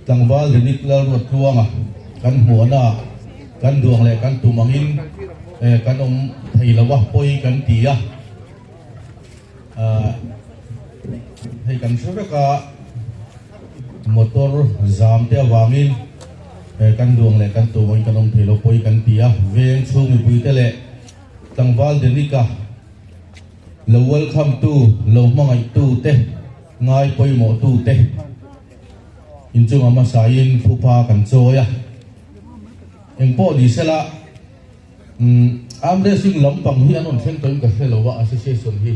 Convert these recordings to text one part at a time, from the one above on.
จังหวะเรื่องนี้เรารวดรวมกันหัวหน้ากันดวงเลยกันตุมังอินกันอมไทยละวะปอยกันตีให้กันสุดก็มอเตอร์จามเตียวางินกันดวงเลยกันตุมังกันอมไทยละปอยกันตีเวงชูมีปุยเตะจังหวะเรื่องนี้ก็เราเวลคัมตูเรามังไอตูเตง่ายปอยหมอตูเตอินจุงอามาสายินผู้พากันโจยเอ็งพ่อดีเสละอามเรซิงลำปังที่อันนั้นเช่นตัวนี้ก็เสละว่าอาศัยส่วนที่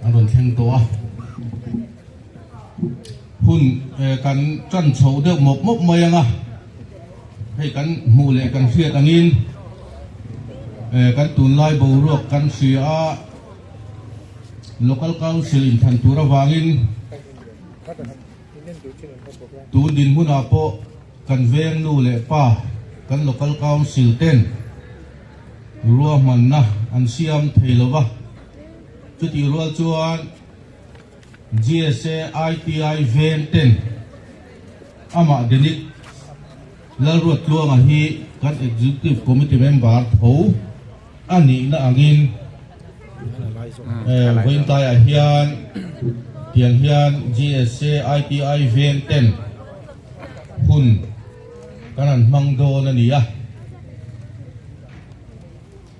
อันนั้นเช่นตัวหุ่นกันจันโฉเดือดหมกมายังให้กันมูเล่กันเสียกันนินกันตุนลายบูรวกกันเสียlocal council in Thantura wangin tu din huna po kan veng nu le pa kan local council ten ruwa man na an siam theilowa chuti rual chuan GSA ITI veng ten ama denik lalruat luang hi kan executive committee member tho ani na anginวันตายเฮียนเตียงเฮียน GSA ITI เวียนเต้นหุ่นกันนั้นมังโดนั่นนี่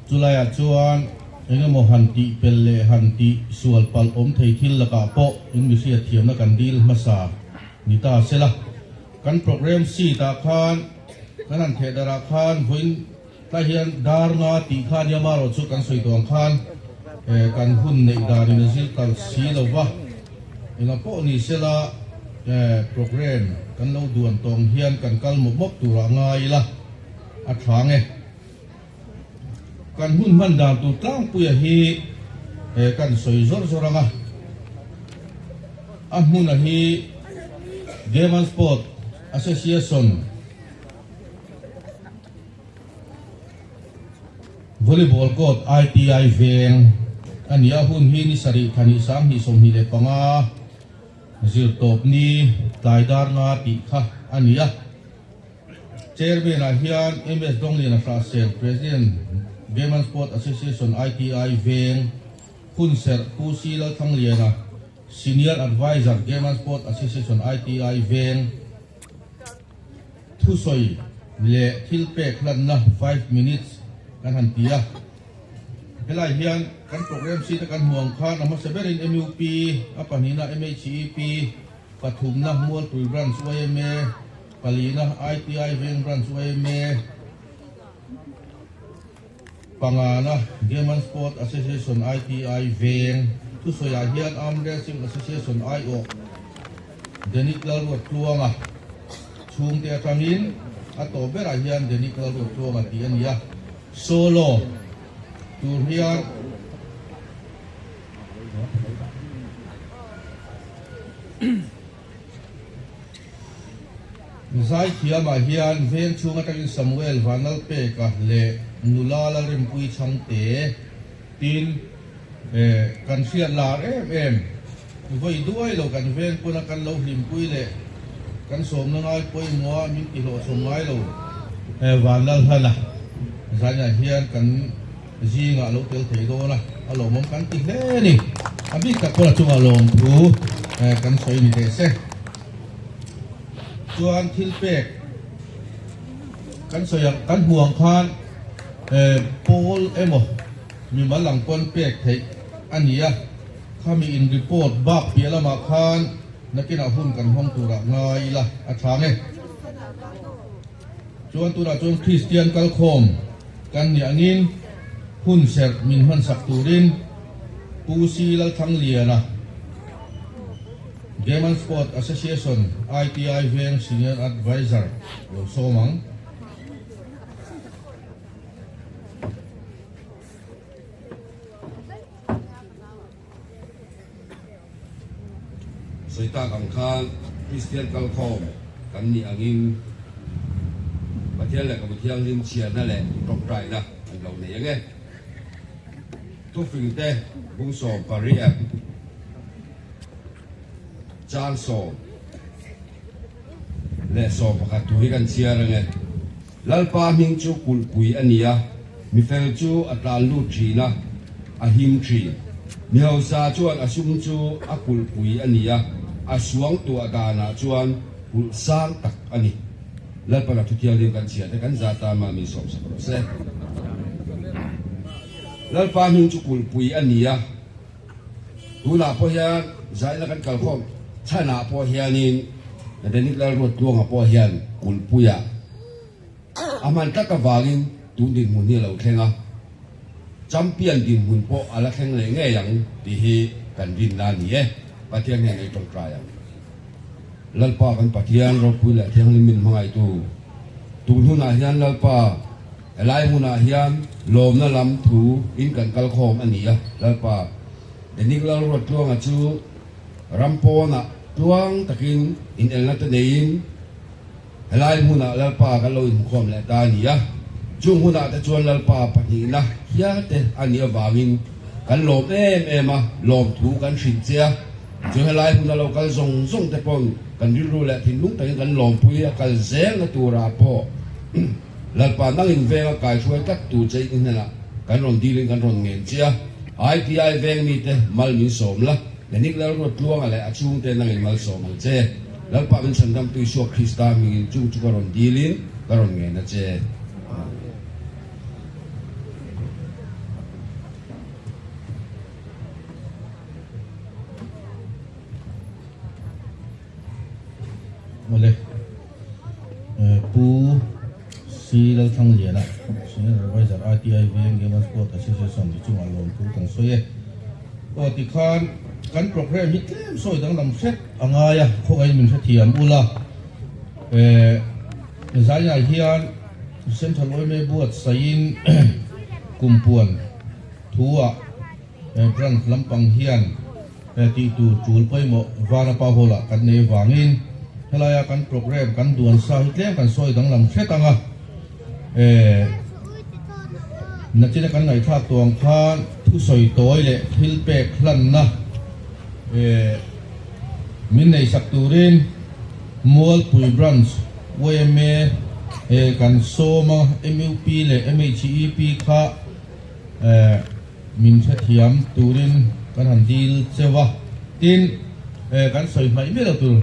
จุลัยจวนเองก็มหันติเป็นเลหันติส่วนปัลอมไทยทิลละกะโปอิงมิเซียเทียมนักกันดีลมาสานิตาเสละกันโปรแกรมสีตาคานกันนั้นเทดาราคานวินตาเฮียนดาร์งาติคานยามารอจุกันสวยตัวคานกันหุ่นในดารินสิกันสีละวะเองก็นี่เสละโปรแกรมกันเราด่วนตรงเฮียนกันกัลมบตัวง่ายละอัดฟังกันหุ่นมันดาวตัวตั้งปุยฮีกันสวยจอร์จรังหุ่นฮีเกมส์สปอร์ตแอสโซเชชันวอลเลย์บอลโค้ช ITI เวงอันนี้หุ่นฮีนิสริธานิสังฮิสมฮิเลปังอาจิลตบนี้ไลดาร์งาติค่ะอันนี้เชอร์เบนอาเฮียน MS ดงลีนาฟราเซล President Game and Sport Association ITI เวงหุ่นเซอร์ผู้ซีลทั้งเรียนSenior Advisor Game and Sport Association ITI เวงทุสอยเล่ทิลเปกลันนะ5 minutes กันหันตีเวลาเฮียนกันโปรแกรมซีตะกันห่วงคานมาเซเบริน MUP อปานีนะ MHEP ปฐุมนะมัวตุยบรันสวยเมปาลีนะ ITI เวงบรันสวยเมปังอานะ Game and Sport Association ITI เวงทุสอยเฮียน Arm Racing Association IO เดนิกลาลวดครัวงชุมเตียจังอินอัตโตเบราเฮียนเดนิกลาลวดครัวงตีอันนี้โซโลตูเฮียนมิสัยเขียมาเฮียนเวียนชูงกันสมุเอลวานัลเปกะเลนุลาลาริมปุยชังเตตีนกันเสียลาไว้ด้วยเรากันเวียนคนกันเราหิมปุยเลกันสมนายปุยมัวมิติโลสมไม้เราวานัลท่านนะสายเฮียนกันจีงะเราเตลเทโดนะอารมณ์กันติเฮนี่อาบิกับคนจุงอารมณ์ดูกันสวยนี่เดเซจวนทิลเปกกันสวยกันห่วงคานโพลโมมีมาหลังปนเปกเทอันนี้ข้ามีอินรีพอร์ตบักเปียละมาคานนักกีฬาหุ่นกันห้องตุระง่ายละอัฐานจวนตุระจวนคริสเตียนกัลโคมกันอย่างนี้หุ่นเสกมินฮันสักตูรินปูซีลทั้งเลียนะ Game and Sport Association ITI เวียง Senior Advisor โลโซมังสวยตากังคานคริสเตียนกัลโคมกันนี่อังอินประเทศแหละกับประเทศลิมเชียนั่นแหละตกใจนะเราเนี่ยยังไงทุกฟิงเต้บุ้งสอบปารีส จางโซและโซประกาศตุยกันเชียร์ไงลัลปามิงจูกุลปุยอันนี้มีเฟลจูอัตราลูจีนะอาหิมจีมีเฮาซาจวนอาซุมจูอากุลปุยอันนี้อาสวงตัวดานาจวนกุลสร้างตักอันนี้ลัลปานักทุเรียนเรียนกันเชียร์แต่กันซาตามามีสองสักเซลัลปามิงจูกุลปุยอันนี้ตัวนาพอเฮียใจละกันกัลคอมชนะพอเฮียนี่แต่นี่เรารวดรวงพอเฮียกุลปุยอามันตักวางินตูดินมุนนี่เราแข่งจำเปียนดินมุนโปอะไรแข่งเลยไงอย่างที่กันดินนานี่ปะเทียนเนี่ยในตรงกลางลัลปากันปะเทียนรบปุยละเทียงลิมินมังไอตูหุนาเฮียนลัลปาไล่หุนาเฮียนลมนั่นลำถูอินกันกัลคอมอันนี้ลัลปาเดี๋ยวนี้เรารวดรวงจูรัมโปนะรวงตะกินอินเอลนัตเนยินไล่หุนาลัลปากันเราอินคอมและตานี่จุงหุนาแต่ชวนลัลปาปะนี่นะยาเตอันนี้วางินกันลมเอ็มมาลมถูกันสินเสียจนไล่หุนาเรากันส่งแต่ปนกันรู้แหละที่ลุงแต่กันลมปุยกันเซงตัวราโปลัลปานั่งอินเวงกายช่วยกัดตัวใจอินนั่นละกันรอนดีลิงกันรอนเงินเสียไอที่ไอเวงนี่เตมัลมิสมละแต่นี่เรารวดรวงอะไรอาชุงเตนั่งอินมัลสมเจแล้วป่าเป็นสันดำตุยชัวคริสตามีจุงจุกรอนดีลินกรอนเงินนะเจมาเลยปูซีเราทั้งเหรียญละซึ่งเราไว้จาก RTI เวงเกมสปอร์ตแต่เชื่อส่วนที่จุงอารมณ์ปูกันสวยก็ติคานกันโปรแกรมฮิตเล่มสวยตั้งลำเซ็ตอ่างายพวกไอ้มันเทียมอุล่าสายใหญ่เฮียนเส้นทางลอยไม่บวชสายนกุมปวนทัวพรันลำปังเฮียนตีตูจูลไปหมดวานาปาโฮละกันในวางินเฮลายกันโปรแกรมกันด่วนสายเล่มกันสวยตั้งลำเซ็ตอ่างนักจิตกันไหนท่าตัวพานทุสอยตัวเลยทิลเปกลันนะมินในสักตูรินมัวปุยบรันส์เวเมกันโซมา MUP เลย MHEP ค่ะมินเทียมตูรินกันหันดีลเซวะตินกันสอยไม่ไม่ละตัว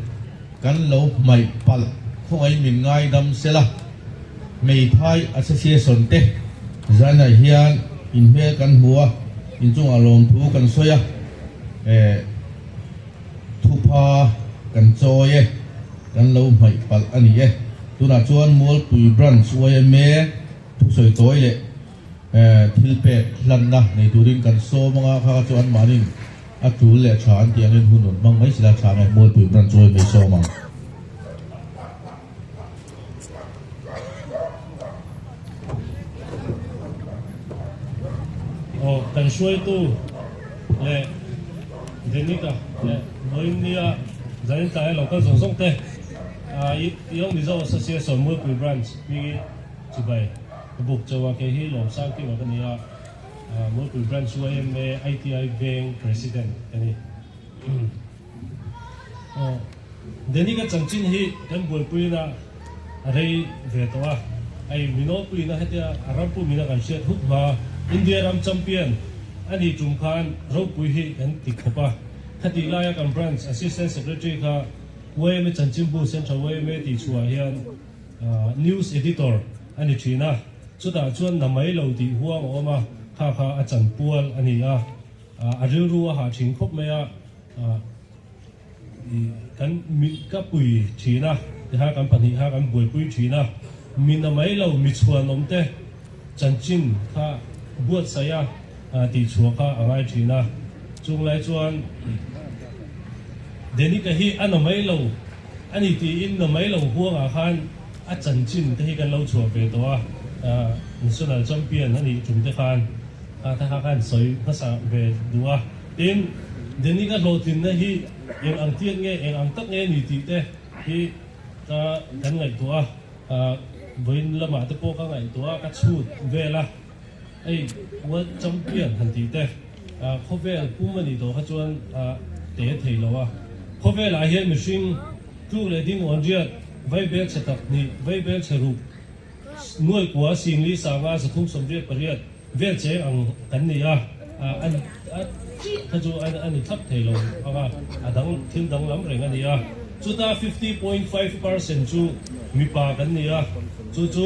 กันเหลาไม่ปัลคงไอมินง่ายดำเสละไม่พายอาศัยสนเตจานเฮียนอินเมกันหัวอินจงอารมณ์ถูกันสวยทุพากันโจยกันเราไม่ปัลอันนี้ตัวน่าชวนมัวปุยบรันสวยเมทุกสวยตัวทิลเปกลันนะในตัวริงกันโซมังอาข้าชวนมานินอาจูเล่ชานเตียงเงินหุ่นมังไม่สิลาชาไงมัวปุยบรันสวยไม่โซมังกันช่วยตู้เล่เดนิกะเล่โน้ยนี่อ่ะจะยังใจเราก็ส่งเตะยังมีเจ้าเสียสมมติเป็นแบรนด์มีจุดไปบุกจะว่าแค่ที่หลงสร้างที่ว่ากันนี้มติเป็นแบรนด์ช่วยเมย์ ITI Bank President กันนี้เดนิกะจังจินที่กันบุกไปนะอะไรเวตัวไอ้มิโนปุยนะให้ที่อารัมปุมินะกันเชื่อทุกว่าอินเดียรัมแชมเปี้ยนอันนี้จุ่มพันเราปุยให้กันติดขบถ้าตีไล่กันแบรนด์ Assistant Secretary ค่ะเว้ยไม่จันจิมบูเซนทรัลเว้ยไม่ติดชัวเฮียนNews Editor อันนี้ชีนะสุดท้ายชวนนำไม่เราติดหัวออกมาข้าอาจารย์ปวลอันนี้อาจจะรู้ว่าหาชิงครบไหมกันมีกับปุยชีนะที่หากันปัญหากันปุยชีนะมีนำไม่เรามีชวนนมเตจันจิมข้าบวชเสียติดชัวข้าอะไรชีนะจงไล่ชวนเดี๋ยวนี้ก็ฮีอันนั้นไม่เราอันนี้ที่อินนั้นไม่เราหัวอาคารอาจารย์จินที่กันเราชัวไปตัวนี่ส่วนนั้นจำเป็นอันนี้จุ่มที่คานถ้าหากันสวยภาษาเวดัวอินเดี๋ยวนี้ก็โหลดทินนะฮียังอังเทียนเงี้ยยังอังตักเงี้ยนี่ที่เต้ฮีก็กันไงตัววินละหมาดตะโปก็ไงตัวก็ชูดเวละไอ้ว่าจำเป็นทันทีเต้เขาเวลผู้มันนี่ตัวเขาชวนเตะเทเรา เขาเวลาเห็นมิชิงทุกเลยดิ้งวันเรียดไว้เบลเชตักนี่ไว้เบลเชรุน่วยกว่าสิ่งนี้สามารถสะทุ่มสมเด็จประเรียดเวลเชอังกันนี่อันถ้าจูอันนี้ทับเทลงดังทิ้งดังล้ำแรงอันนี้จุด50.5% จูมีปากันนี่จู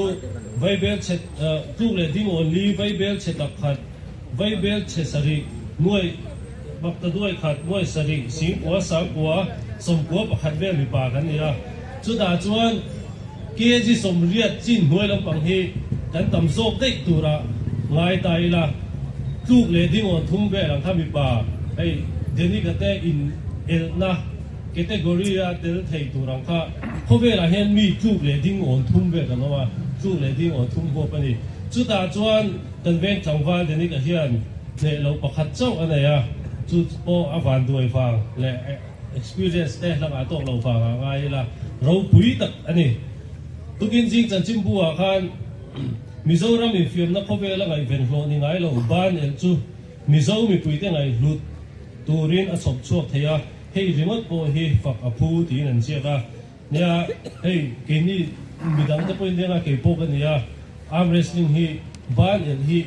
ไว้เบลเชทุกเลยดิ้งวันนี้ไว้เบลเชตักขัดไว้เบลเชสริน่วยบักตะด้วยขัดน่วยสริสิงกัวสาวกัวสมกัวประคัดเวลมีปากันนี่จุดจวนเกี่ยจีสมเรียดจินหน่วยลำปังเฮกันตำโซกได้ตัวละง่ายตายละทุกเลยดิ้งวันทุ่มเวลหลังทำมีปาไอเดี๋ยวนี้ก็แต่อินเอลนะแคตตากรีเดลไทยตัวรังค่ะเขาเวลาเห็นมีทุกเลยดิ้งวันทุ่มเวลกันว่าทุกเลยดิ้งวันทุ่มหัวปนี่จุดจวนกันเวงจังหวะเดี๋ยวนี้ก็เห็นเนี่ยเราประคัดเจ้าอันไหนจุดโออาวันด้วยฟังและ experience แต่ละอาตกเราฟังง่ายละเราปุยตักอันนี้ตุกินจริงจันจิมบัวคันมิโซรามีฟิล์มนักเขาเวลาไงเป็นโลนี่ไงเราบ้านเอลจูมิโซมีปุยแต่ไงลุดตูรินอสบชวกเทียเฮ้ยริมดโปเฮฝักอภูตีนันเชียกเนี่ยเฮ้ยกินนี่มีดังจะพูดเรื่องอะไรเกี่ยวกับเนี่ยอาร์มเรสลิงฮีบ้านเอลฮี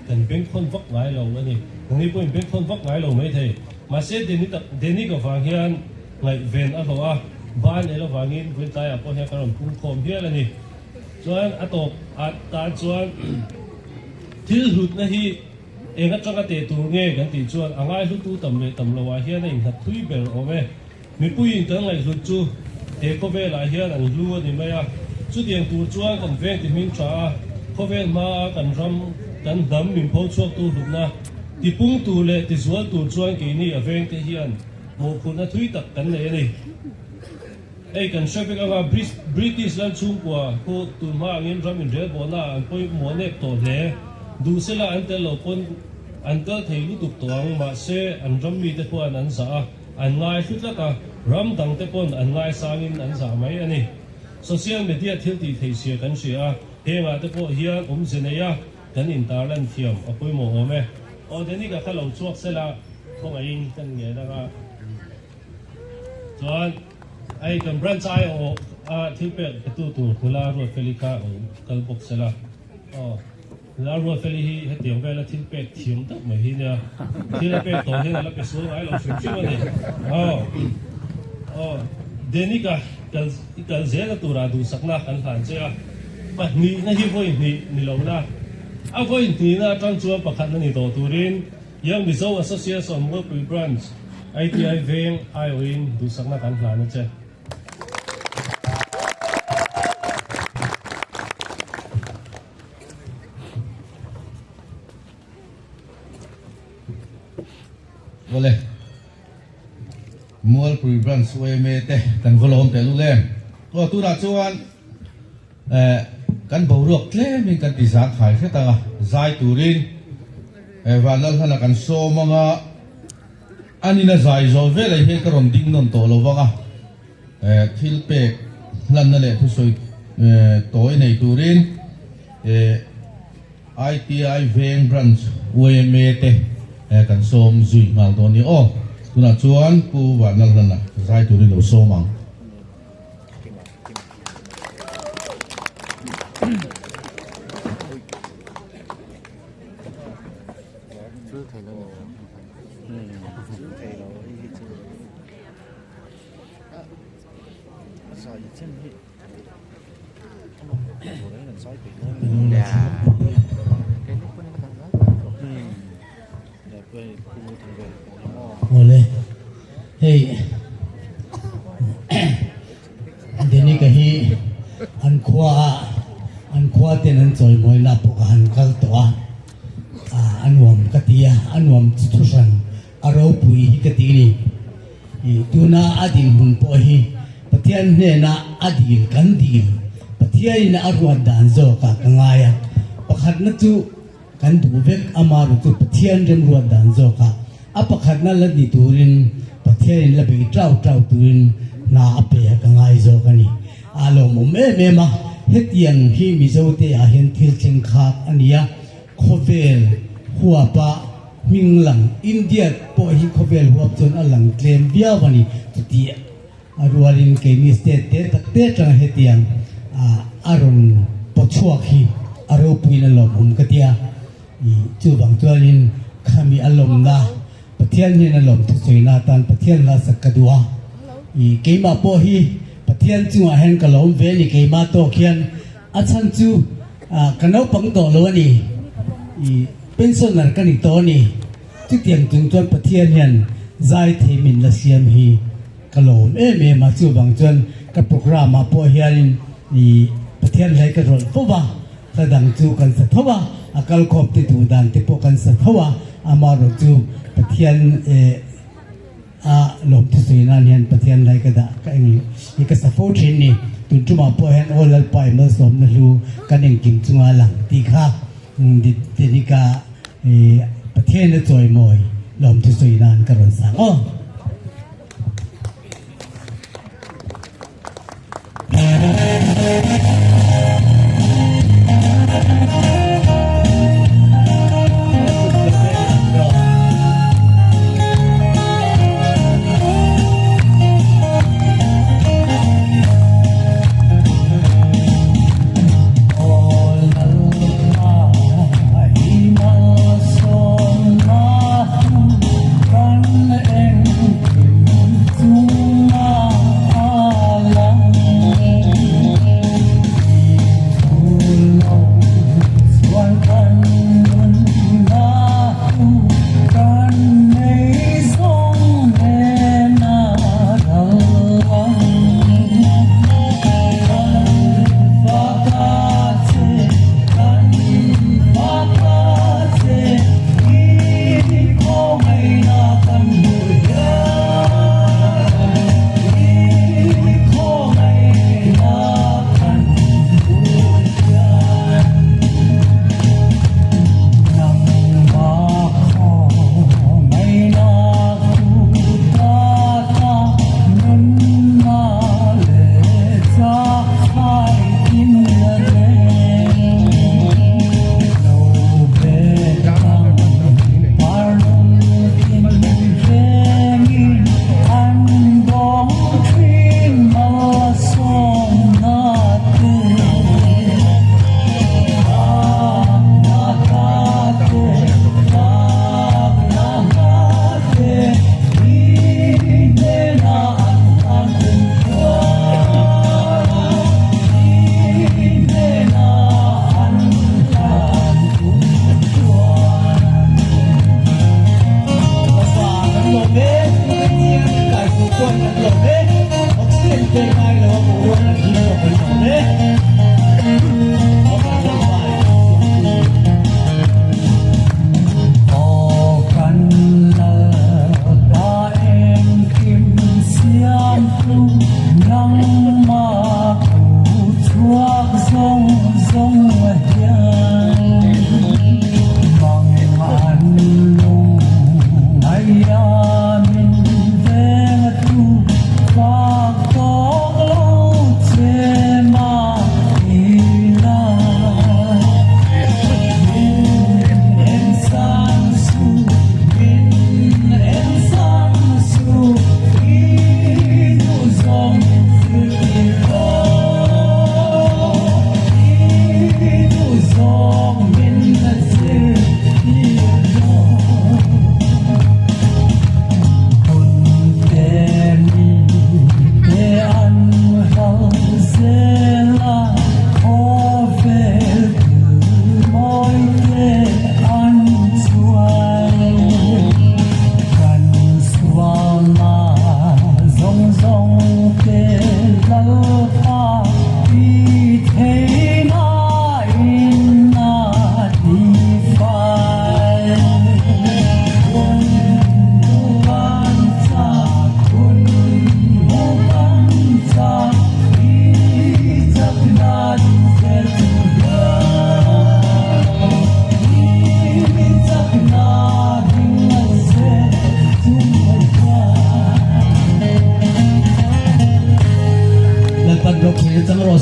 กันเป็นคนฟักไงเราอันนี้ตรงนี้พูดเป็นคนฟักไงเราไม่เท่มาเสด็จนี่ก็ฟังเฮียนไงเวนอะไรวะบ้านเอลฟังอินคนตายพอเฮียกันพุ่งโคมเฮียอะไรนี่ส่วนอัตกอัตตาส่วนที่หลุดนะฮีเองก็จังก็เตะตัวเงี้ยกันตีส่วนอ่างไงหลุดตัวต่ำเลยต่ำละว่าเฮียนั่นหัดทุยเบลเอาไว้มีผู้หญิงตั้งไงหลุดจู่เด็กก็เวลาเฮียนั่นรู้ว่านี่ไม่จุดยังตัวส่วนกันเวงที่มินช้าเขาเวงมากันรำกันดำมินพอช่วงตัวหลุดนะที่ปุ่งตัวเลยที่ส่วนตัวส่วนกี่นี่เวงที่เฮียนโมคุณน่ะทุยตักกันเลยนี่ไอ้กันชอบไปกันว่าบริติชแล้วชุ่มกว่าพวกตัวมาเงินรำมินเรียบบ่น่าอันไปหมอเน็บตัวเลยดูเสละอันเตลคนอันเตลเทลุตุกตัวมาเสอันรำมีแต่พวกอันสาอันง่ายสุดละก็รำดังแต่คนอันง่ายสางินอันสาไม่อันนี้โซเชียลมีเดียที่ตีเทียกันเสียเฮงอาแต่พวกเฮียผมเสนอยกันอินตาลันเทียมเอาไปหมอไหมอ๋อเดี๋ยวนี้ก็ข้าเราชวกเสละพวกไอ้ยิงกันเงี้ยนะครับส่วนไอ้กันแบรนด์ใจโอที่เป็นตัวคุลารถเฟลิก้าโอกลบกเสละอ๋อลารถเฟลิฮีให้เดี๋ยวไปแล้วที่เป็ดเทียมตักไม่ฮีเนี่ยที่เราเป็ดตัวที่เราเป็ดสวยเราชิวๆเลยอ๋อเดี๋ยวนี้ก็เสียตัวเราดูสักนักกันผ่านเสียปัจนี้นั่นที่พวกนี่เรานะเอาพวกนี่นะตั้งชัวประคันนั่นนี่ตัวเรียนยังมีโซ่ association work with brands ITI เวง IOIN ดูสักนักกันผ่านนะเจ้ก็เลยมัวปรีบรันสวยเมเตกันก็ลมแต่ลูกเล่มก็ตัวรัชวันกันบวกเล่มีกันติสาขายแค่ต่างใจตูรินวันนั้นขณะกันโซมังอันนี้น่าใจโจเวลให้กระรมดิ้งนนโตโลวังทิลเปกนั่นนั่นแหละทุกส่วนโตในตูรินITI เวงบรันสวยเมเตกันส้มจุยงานตัวนี้โอ้คุณอาจวนกูวันนั้นนะใช้ตัวนี้เราส้มมั้งโอ้เลยเฮ้ยเดี๋ยวนี้ก็ฮีอันขวาเต็นอันจอยมวยนับพวกหันกัลตัวอันวมกติยาอันวมทุสันอารมณ์ปุยกตินี่ตัวน่าอดีตหุ่นปอยปฏิอันเนี่ยน่าอดีตกันดีปฏิอันน่าอารมณ์ดันโจกักง่ายประคัดนั่นจูกันดูเวกอามารุตุปฏิอันเรื่องรวดดันโจกักapa karena lagi turin pakai lebih jauh turin na apa ya kangai zo kani alo memang hetian hi mizote ahen til cengkak ania khovel huapa ming lang India po hi khovel huap chon alang claim bia wani tuti arualin ke ni state te takte tang hetiang aron pochuak hi aro puina lom katia I chu bang tualin khami alom na pathian ni na lom thu soina tan pathian la sakadua I keima po hi pathian chu a hen kalom ve ni keima to khian achan chu kanau pang to lo ni I pensioner kani to ni chu tiang chung chuan pathian hian zai themin la siam hi kalom ma chu bang chuan ka program a po hian I pathian lai ka rol po ba tadang chu kan sa thowa akal khop ti tu dan te po kan sa thowa amaro chu pathian lom tu suina nian pathian lai ka da ka eng I ka sa fo thin ni tu tuma po hen olal pai ma som na lu kaneng kim chunga lang ti kha di ni ka pathian na choi moi lom tu suina ka ron sang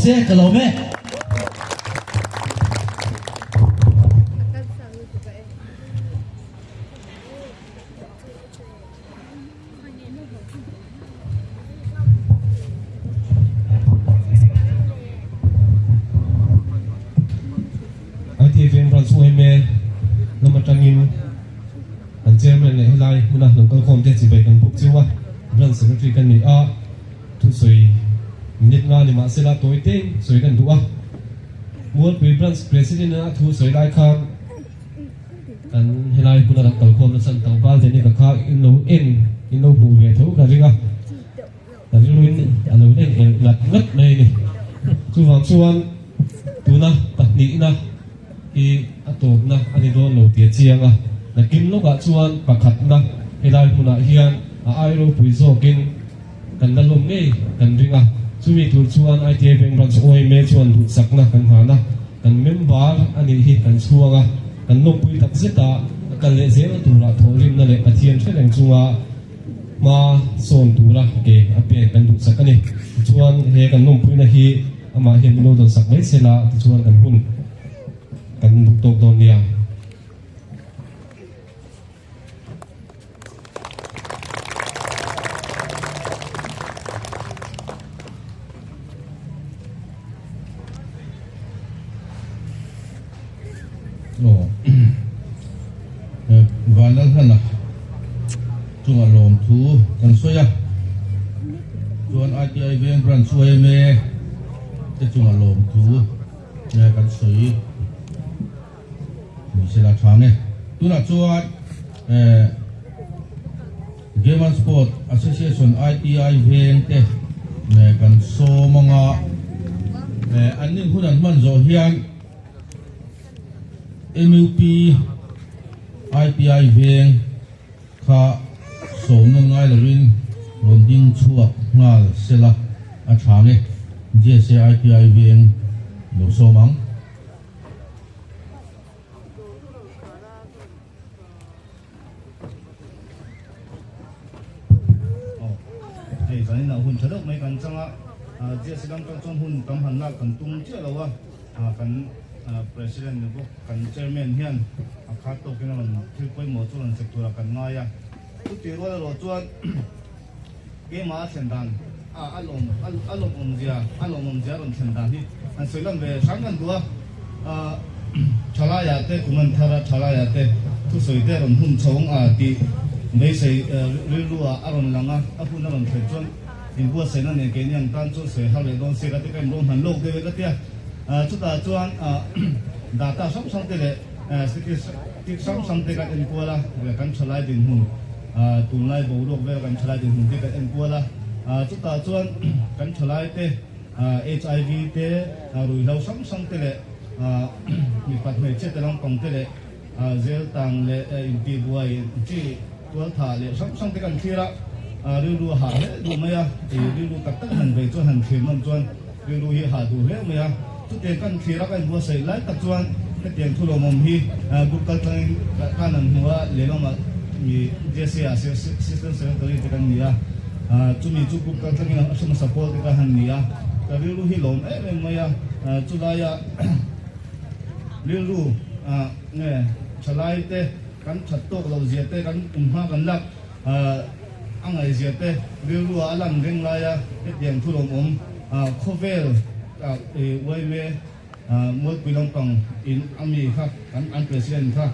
se kalome chairman le helai muna local content si bai kan puk chiwa branch secretary kan ni a thu soi minute nga ni ma sela toite soi kan duwa muat pui branch president na thu soi lai khan kan helai puna rak kal khom na san tang pal te ni ka kha in lo bu ve tho ka ringa ta ri luin alo ne lat ngat nei ni chu wang chuan tuna takni na i atop na ani don lo tia chianga na kim lo ga chuan pakhat na helai puna hian a ai ro pui zo kin kan da lom nei kan ringa chumi tur chuan ITA bank branch oi me chuan du sakna kan hana kan member ani hi kan chuanga kan lom pui tak zeta kan le zela tura thorim na le pathian thleng chunga ma son tura ke ape kan du sakani chuan he kan lom pui na hi ama hian lo don sak mai sela chuan kan hun kan buk tok don nia van dal hana chung alom thu kan soya chuan ITI bank branch soya me te chung alom thu ne kan soi mi sela thane tuna chuan Game and Sport Association ITI bank te ne kan so manga an ning hunan man zo hian MUP IPI veng kha som nan ngai larin ronding chuak ngal sela a thange JSA IPI veng lo somang thì cái nào hun thớt mấy cái trong á JSA đang trong hun cầm hành lạc cần tung chưa đâu á cần president nebo kan chairman hian akha to kina man thil poi mo chuan sector kan ngaya tu ti ro lo chuan ge ma sendan alom omzia ron sendan hi an soilam ve sangan dua thalaya te kuman thara thalaya te tu soite ron hun chong ti mei sei rilua aron langa apuna ron the chuan in bua sena ne ke niang tan chu se hale don se ka te kan ron han lok de ka tia chúng ta chuan data song te le stik song te ka en kuala ve kan chalai din hun tunlai bo rok ve kan chalai din hun te ka en kuala chúng ta chuan kan chalai te HIV te rui lau song te le mi pat me che te long kong te le zel tang le inti buai chi tual tha le song te kan thira ru ha le du maya ru tak tak han ve chuan han thim man chuan ru hi ha du le maya tu tiền kan khira kan bua sei lai tak chuan cái tiền thu lo mom hi group culture kanan huwa le lo ma mi JSA assistant secretary te kan nia chu mi chu group culture ni asum support ka han nia ka rilu hi lom maya chu la ya rilu nge chalai te kan that tok lo zia te kan umha kan lak angai zia te rilu alam reng la ya cái tiền thu lo mom khovel way we một bilong tong in ami kha an president kha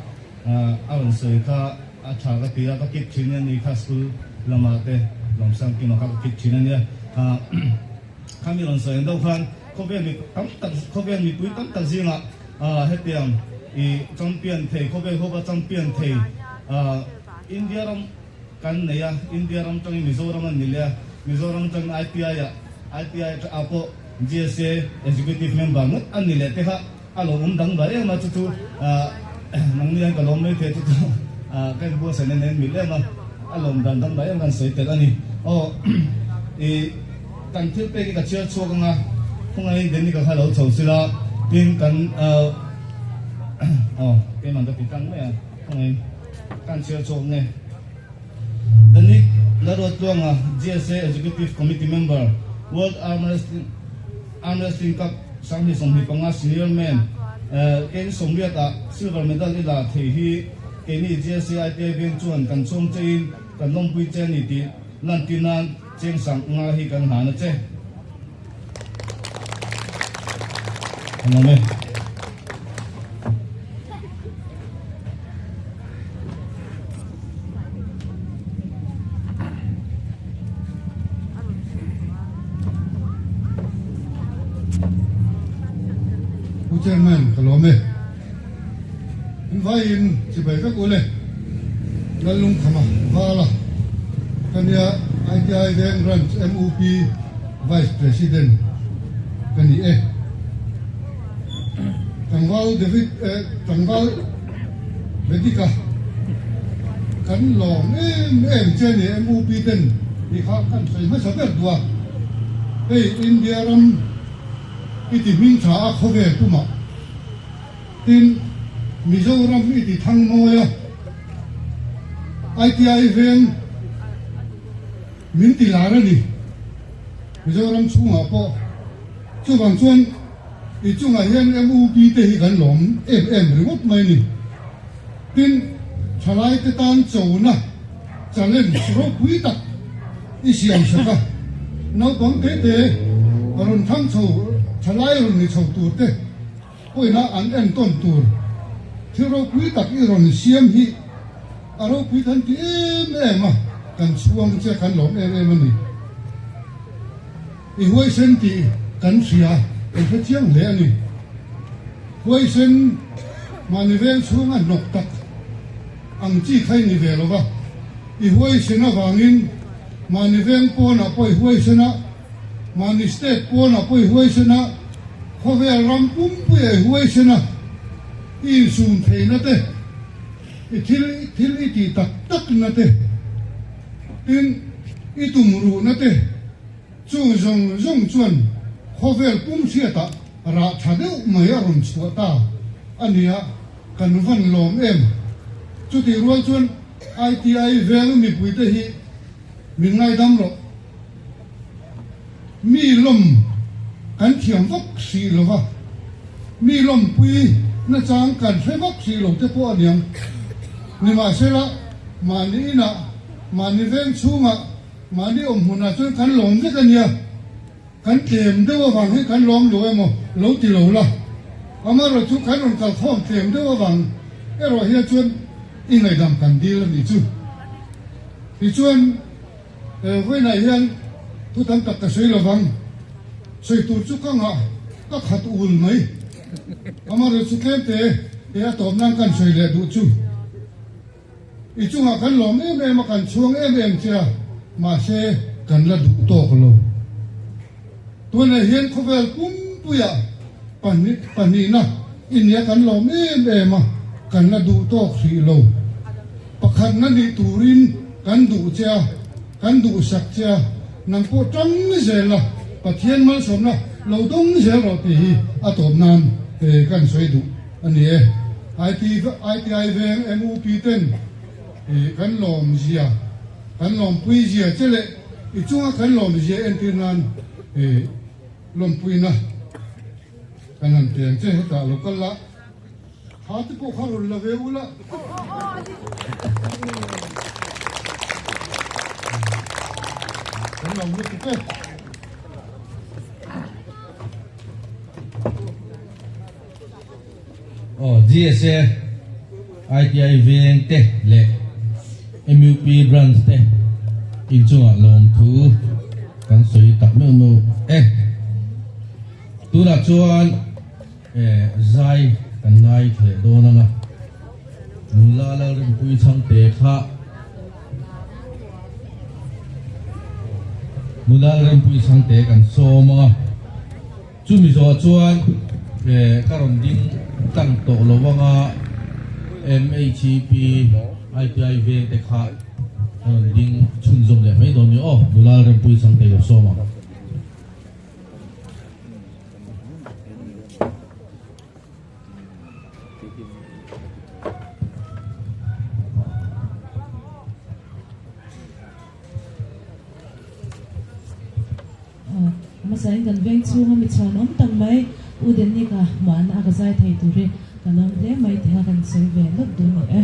awan soi kha acha ka tira ka kit chinen ni kha school lama te lomsang ki no kha kit chinen ya kami lon soi ndo khan khoben mi pui tam tak zinga hetiam I champion thei khoben hoba champion thei India ram kan ne ya India ram tang Mizoram an nile Mizoram tang IPI apo JSA executive member ngot ani le te kha alom dang ba e ma chu nang ni ka lom le te chu ka bo se ne mi le ma alom dang ba e kan sei te ani kan thil pe ka chia chu ka nga khong ai den ni ka halo chau sila tin kan ke man da pi kan me khong ai kan chia chu ne dani la ro tuanga JSA executive committee member World Arm Wrestling Cup sang hi som hi panga senior man ken som ria ta silver medal ila thei hi keni JSA ITA ben chuan kan chom chein kan long pui chen ni ti lan tinan cheng sang nga hi kan hana che aname ผู้เจ้าแม่นกลอมเออินไว้อินจะไปก็กูเลยแล้วลุงขมาว่าละกันเนี่ยITI เวงรัน MOP Vice President กันนี่ตังวัลเดวิดตังวัลเวดิกากันหลอมเจนี่ MOP เต็นนี่เขากันใส่ไม่สำเร็จตัวเฮ้ยอินเดียรัมอิติมิงชาเขาเวตุมาอินมิโซรัมอิติทังโนยITI เวงมินติลาระนี่มิโซรัมชุ่งอ่ะพอช่วงบางส่วนอีช่วงอาเฮียน MOP เตะกันหลอมหรือว่าไม่นี่อินชลายเตตันโจนะจะเล่นสโลปุยตักอีเสียงสักน้องบังเตะอรุณทั้งโจชลายอรุณนี่โจตัวเตะโอ้ยนะอันต้นตัวที่เราปุยตักอีรอนเสียมฮีเราปุยทันทีมากันช่วงเจ้ากันหลอมมันนี่อีหัวเส้นตีกันเสียไอ้เจ้าเหล่นี่หัวเส้นมาในเรื่องช่วงอันนกตักอังจีใครนี่เวลวะอีหัวเส้นวางินมาในเรื่องปนอ่ะปอยหัวเส้นมาในสเตทปนอ่ะปอยหัวเส้นเขาเวลรำปุ่มปอยหัวเส้นอีสูงเทนะเต้อีทิลอีตีตักนะเต้อินอีตุมรูนะเต้จู่จงชวนเขาเวลปุ่มเสียตาราชาเดียวไม่อารมณ์สวดตาอันนี้กันวันลมจุดที่รัวชวนITI เวลมีปุยเตหีมีไงดำหรอมีลมกันเขียงวัคซีนหรอวะมีลมปุยน่าจางกันใช้วัคซีนหรอเจ้าพวกเนี่ยนี่มาเสละมานี่นะมานี่เรื่องชูงะมานี่หุ่นชวนกันหลงด้วยกันเนี่ยกันเต็มด้วยว่าฟังให้กันลองดูไอ้หมอหลงที่หลงละอามาเราชุกกันลงกับข้อมเต็มด้วยว่าฟังไอ้เราเฮียชวนอีไงดำกันดีแล้วนี่จู่ที่ชวนไว้ไหนเฮียนทุกท่านตักกระสุยระวังใส่ตัวชุกข้างอ่ะก็ขัดอุ่นไหมอามาเราชุกเล่นเตะเฮียตบนั่งกันใส่เลยดูจู่อีจู่หากันหลงมากันช่วงเจ้ามาเชกันละดูโตกันเลยตัวไหนเฮียนเขาเวลปุ้มปุยปันนี้นะอินเดียกันหลงมากันละดูโตสีโลประคันนั้นดีตูรินกันดูเจ้ากันดูสักเจ้านังโปจังไม่เสร็จละปะเทียนมันสมละเราต้องเสร็จเราตีอาตบนานกันสวยดูอันนี้ITI เวง MOP เต้นกันหลอมเสียกันหลอมปุยเสียเจเลยอีช่วงกันหลอมเสียเอ็นตีนานหลอมปุยนะกันนั่นเตียงเจ้าตาลูกกันละหาที่พวกเขาหลุดเวอุละกันหลอมลุกเต้GSA ITI เวงเตะเละ MUP branch เตะอินจังลงทูกันสวยตักมือตัวนักชวนใจกันง่ายเถอะโดนนะมุลาลาเรื่องปุยช่างเตะค่ะมุลาเรื่องปุยช่างเตะกันโซมาจุ่มโซชวนการันดิ้งตั้งโตโลวังMHP ITI เวงเตะค่ะดิ้งชุนจงเลยไม่โดนอยู่มุลาเรื่องปุยช่างเตะโซมาMasain kan veng chu ngami chanom tang mai uden ni ka man aga zai thai tu re kanom le mai thia kan sei ve lok du ni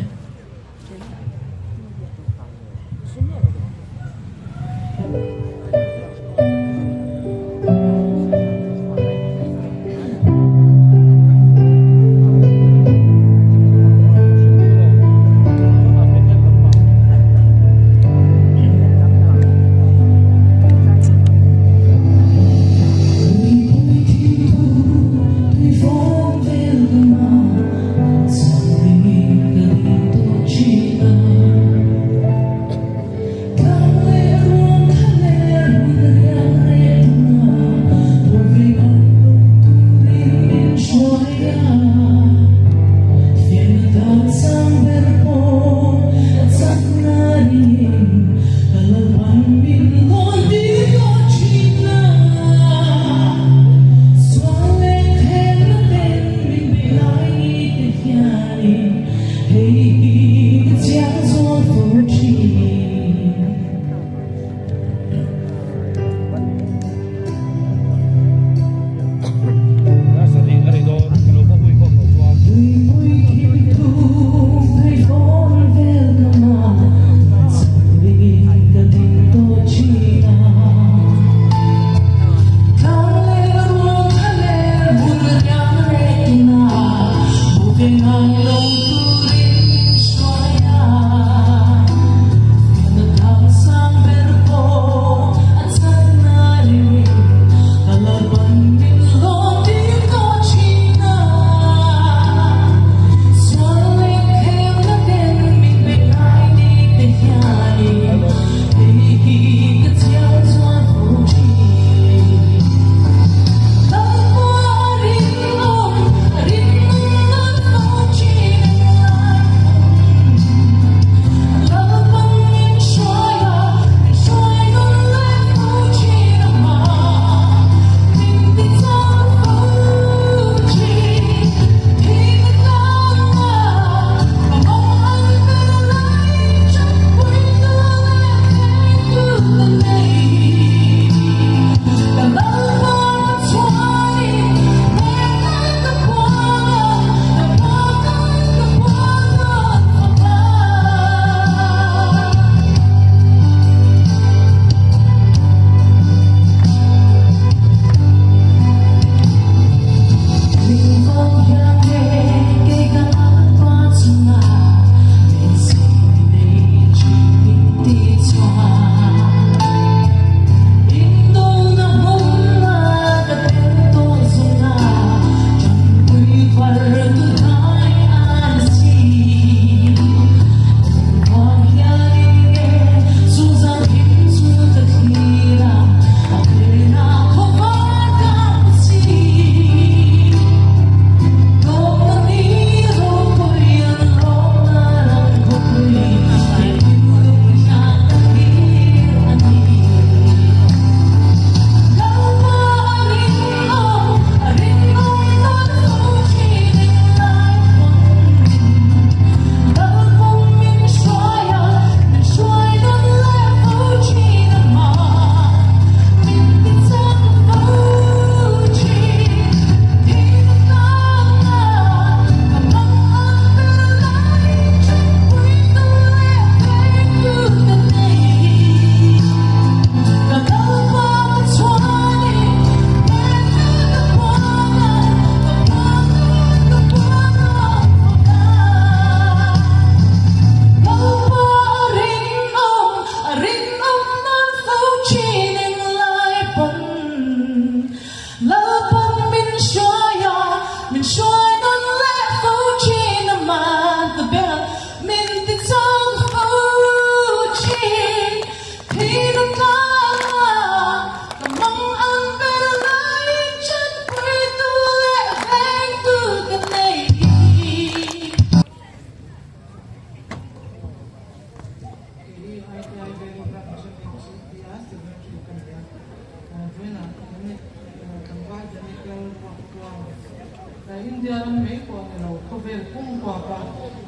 India ram mai ko ni lo ko vel pung ko ka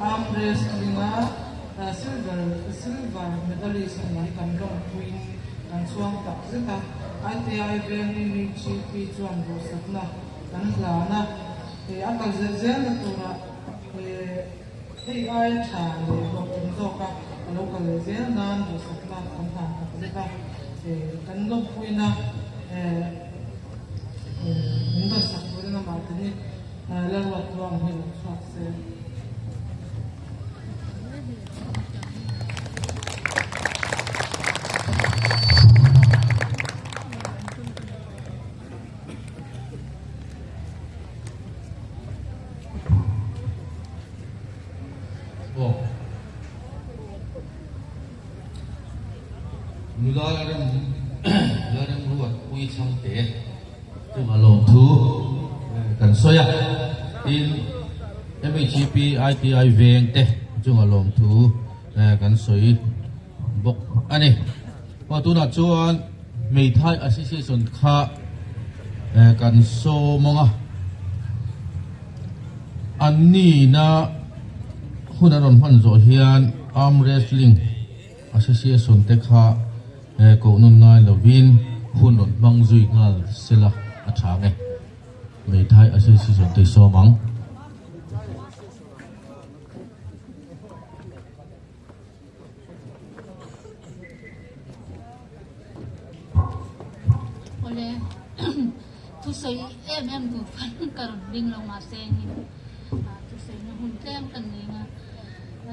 arm wrestling a silver medalist ni kan dong queen kan chuang tak zeta ITI ven ni GP chuan ro sakna kan lana akal zel na tura AI tha le ko tum ka local zel nan ro sakna kan han tak zeta kan dong queen na Mungkin sakit na matini lewat ruang hidup swasta. Oh, Mudahan ruat kui sampai tu malom tu kan soya in MHP ITI veng teh tu malom tu kan soi bok ani waktu nak cuan Meithai Association kha kan so monga ani na hunaron han zo hian arm wrestling association te kha ko nun nai lovin hunon mang zui ngal sela athange Meithai Association te so mang oleh tu sei tu kan karon ding long ma se ni tu sei na hun tem kan ni nga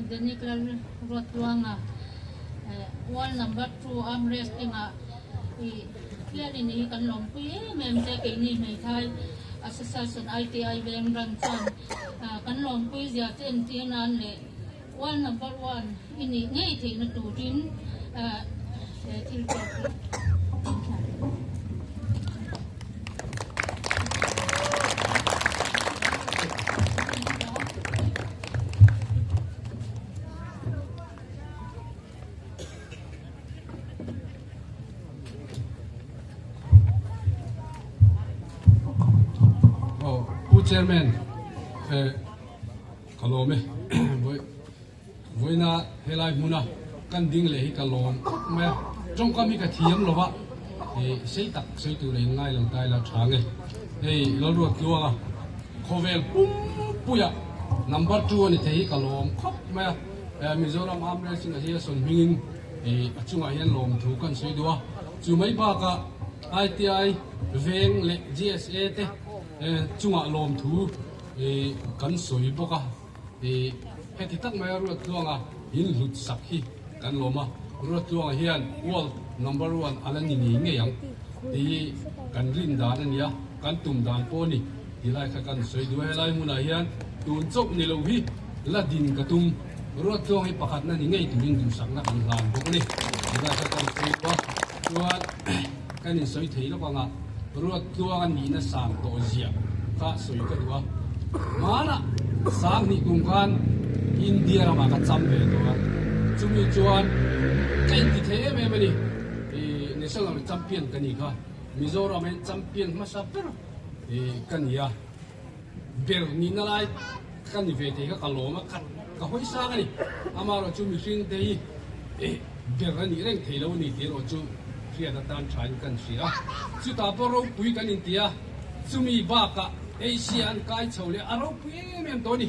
deni klal rot luanga wall number 2 arm wrestling clearly ni kan long pi mem te ke ni Meithai Association ITI veng ran chan kan long pi ja chen tian an le wall number 1 ini ngei the na tu rin thil ko chairman kalome voi na helai muna kan ding le hi kalom me trong kami ka thiam lova sei tak sei tu le ngai lang tai la thange ei lo ru tuanga khovel pum puya number 2 ni thei kalom khop me Mizoram Arm Wrestling Association mingin achunga hian lom thu kan sei duwa chu mai ba ka ITI veng le GSA te chunga lom thu kan soi boka heti tak mai ru tuanga in lut sakhi kan loma ru tuanga hian wall number 1 alani ni nge yang kan rin dan ania kan tum dan po ni dilai kha kan soi du helai muna hian tun chok ni lo hi ladin ka tum ru tuang hi pakhat na ni ngei turing du sak na kan lan bok ni dilai kha kan soi wa tuan kan in soi thei lo nga ru tuang ni na sang to zia ka soi ka duwa mana sang ni kum kan India ra ma ka cham ve do chumi chuan kai ti the me mani national champion kani kha Mizoram champion ma sa per kan ya ber ni na lai kan ni ve te ka kaloma ka hoi sa ngani amaro chumi sing te ber ni reng thei lo ni te ro chu ria da tan thain kan sia chu ta poro pui kan India chumi ba ka Asian kai chole aro pui mem to ni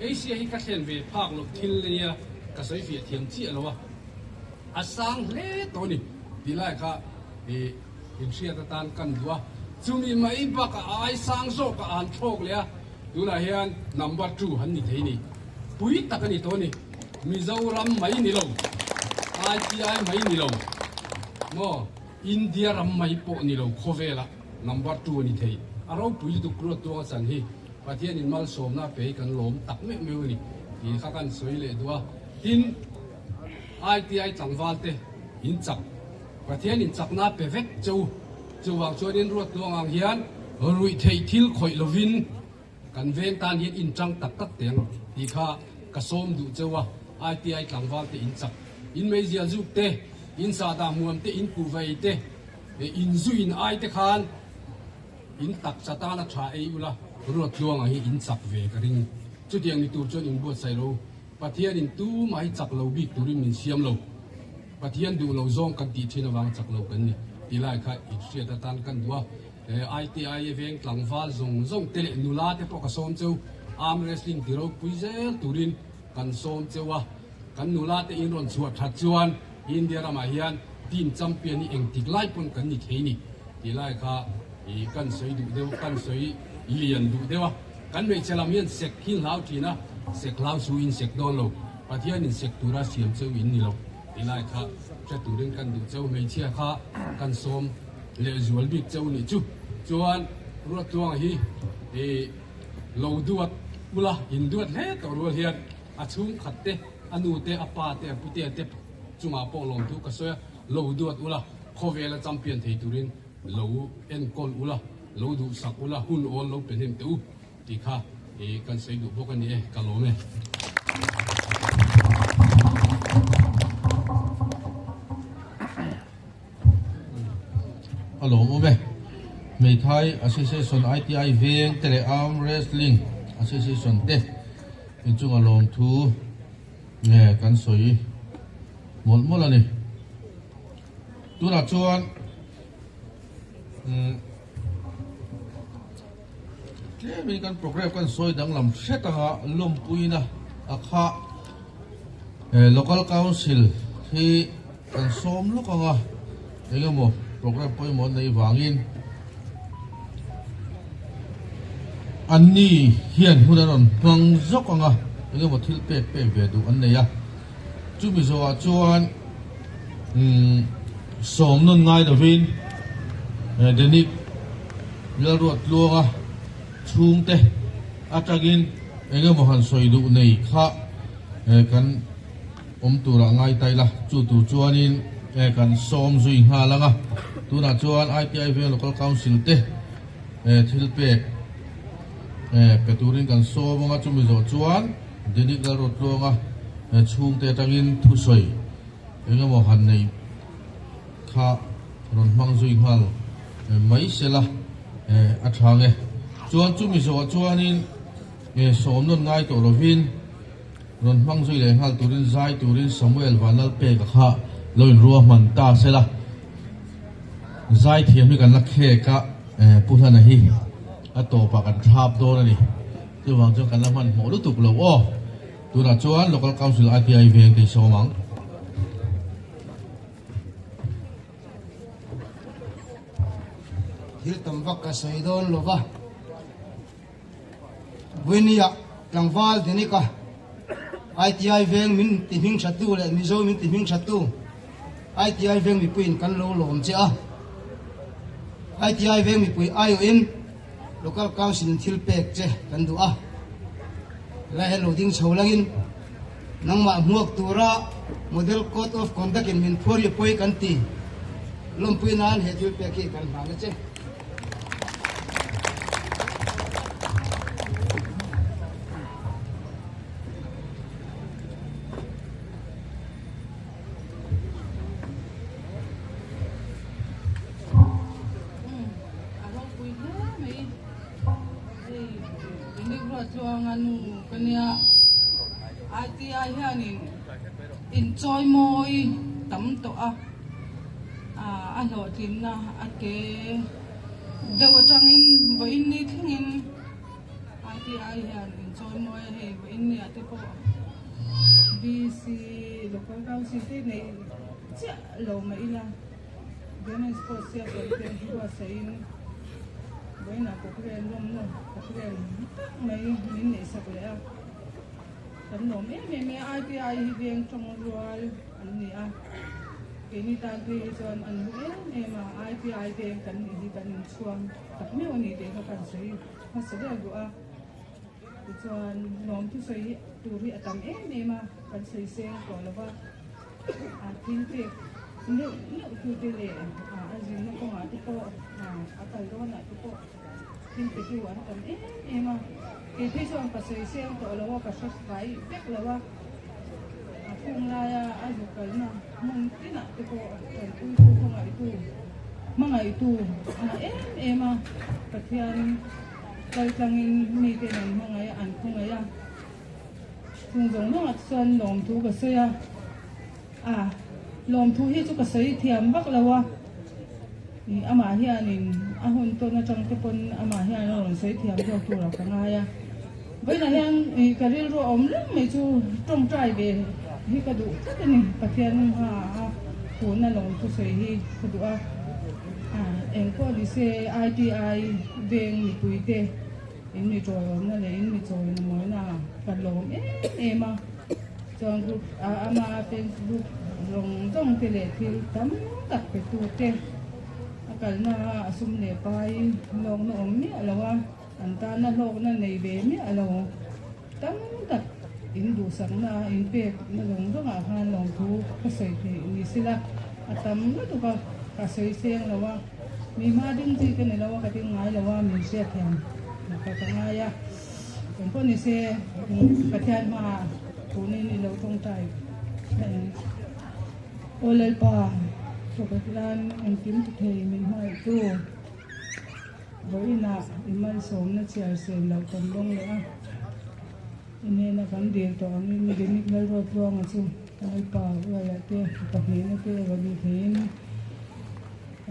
Asia hi ka thlen ve phak lo thil nia ka soi fi thiam chi alowa asang le to ni dilai kha in sia ta tan kan duwa chumi mai ba ka ai sang so ka an thok le duna hian number 2 han ni thei ni pui takani to ni Mizoram mai ni lo ITI mai ni lo mo India ram mai po ni lo khovela number 2 ni thei aro pui du kro to san hi pathian in mal som na pe kan lom tak me me ni ti kha kan soi le duwa tin ITI changwal te in chak pathian in chak na pe vek chu wang chuan in ruat tuang ang hian rui thei thil khoi lovin kan ven tan hian in chang tak tak teng ti kha ka som du chawa ITI changwal te in chak in mei zia juk te in sa da muam te in ku vai te in zu in ai te khan in tak satana tha ei ula ruột luang à hi in chak về cái ring chút tiếng đi tu cho in buat sai lo pathian in tu mai chak lo bi turin min siam lo pathian du lo zong kan ti thina wang chak lo kan ni ti lai kha i sia ta tan kan dua ITI veng tlangwal zong tele nula te po ka som chu arm wrestling ti ro puizel turin kan som chewa kan nula te in ron chuat that chuan India rama hian team champion ni eng tik lai pon kan ni theini ti lai kha i kan soi du deu kan soi lian du dewa kan mei chelamian sek hil lau thina sek lau su in sek don lo pathian in sek tura siam cheu in ni lo ti lai kha cha turin kan du cheu mei chia kha kan som le zual bik cheu ni chu chuan ruat tuang hi e lo duat ula in duat le to ro hian a chung khat te anu te apa te pute te chunga po lom tu ka soya lo duat ula khowela champion thei turin lo en kol ula lo du sak ula hun ol lo penem tu ti kha e kan sei du bokan ni e kalome alo mo be Mei Thai Association ITI veng tele arm wrestling association te in chung alom thu nge kan soi mol ani tu na chuan ke mi kan program kan soi dang lam setanga lum puina akha local council hi kan som lokanga engamo program poi mon nei wangin anni hian hunaron hang zokanga engamo thil pe ve du an neya chumi zo a chuan som non ngai da vin denik la ruat luanga chung te atagin engamo han soi du nei kha kan tura ngai taila chu tu chuanin kan som zui nga langa tuna chuan ITI ve local council te thil pe peturin kan somonga chumi zo chuan denik la rot luanga chung te tangin thu soi engamo han nei kha ron mang zui ngal mai sela athange chuan chumi zo chuanin som non ngai to rovin ron mang zui le ngal turin zai turin Samuel Vanal pe ka kha loin ruwa man ta sela zai thiam mi kan la khe ka puhana hi ato pa kan thap do na ni chu wang chu kan la man mo lu tuk lo o tuna chuan local council ITI veng te somang hil tam vak ka soidon lova buinia tlangwal denika ITI veng min timing thatu le mizo min timing thatu ITI veng mi puin kan lo lom che a ITI veng mi pui ayo in local council thil pek che kan du a la hello ding cholangin nangma muak tura model code of conduct in min for ye poi kan ti lom pui nan he thil pek ki kan ma che enjoy moi tam to a lo tin na a ke dewa tangin voin ni thingin ITI hian enjoy moi he voin ni ate po BC local council te nei cha lo ma ila Dennis Posia ko te wa sain voin a ko kren lom no ko kren mai min nei sa ko ya kan nom me ITI hi veng trong rual an ni a ini tadi chuan an ma ITI veng kan ni kan chuan tak me oni te kan sei ha se de go a chuan nom tu sei turi atam ma kan sei se ko lova a tin te ni tu te le a azin no ko ma ti ko a kai ro na ti ko tin te tu an kan ma ke te chuan pa sei se ko lova ka sa kai bek lova kung laya ayo kalna mong tina tipo kan mga itu ema patian kal tangin mi te nan hangai an khungai a chung jong no at chuan lom thu ka soya lom thu hi chu ka soi thiam bak lawa ni ama hianin a hun to na chang te pon ama hian ron soi thiam zo tu ra ka ngaya với là hiện cái điều rồi ông lắm mấy chú trồng trái về hi cái đủ tất nhiên pathian cuốn là lòng tôi thấy hi cái đủ em có đi xe ITI về người tuổi tê em đi chơi ông là em đi chơi nó mới là cái lòng em mà trong group ama Facebook lòng trong cái lệ thì tấm tất cái tụ tê cái na sum lệ bay lòng nó ổn nhẹ là wa anh ta nó lộc nó này về nhẹ là tấm tất in đủ sáng na in bê nó lòng rất là han lòng thu cái sợi thì như xí là tấm nó tụ cái sợi sen là wa mi ma đinh gì cái này là wa cái tiếng ngay là wa mình sẽ thiam cái ngay à còn có như xe cái thiam mà cô này đi lâu trong trái ô lên pa cho cái lan anh kiếm thầy mình hỏi tu với là mình sống nó chỉ là lâu trong đông nữa nên là vấn đề đó mình đến những nơi rồi rồi mà chứ ai pa rồi là thế tập hiện nó thế rồi như thế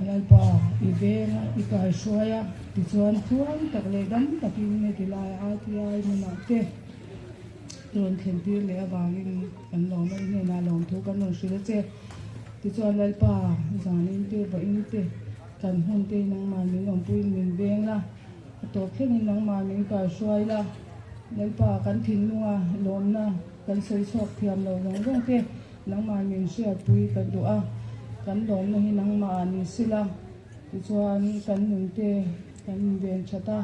ai pa ibe ikai soya thì chuan chuan tak le dam tak in thì lại ai mình nói thế rồi thêm tí lẽ vàng anh lòng này nên là lòng thu cái lòng sữa chế thì cho lại pa giàn in thế vậy in thế cần hôn thế năng mà mình lòng vui mình bén là tổ chức mình năng mà mình cài xoay là lại pa cần thìn luôn lom na cần xây sọc thiam lâu lòng giống thế năng mà mình sẽ vui cần đũa cần lom này năng mà mình xí la thì cho cần mình thế cần bén chata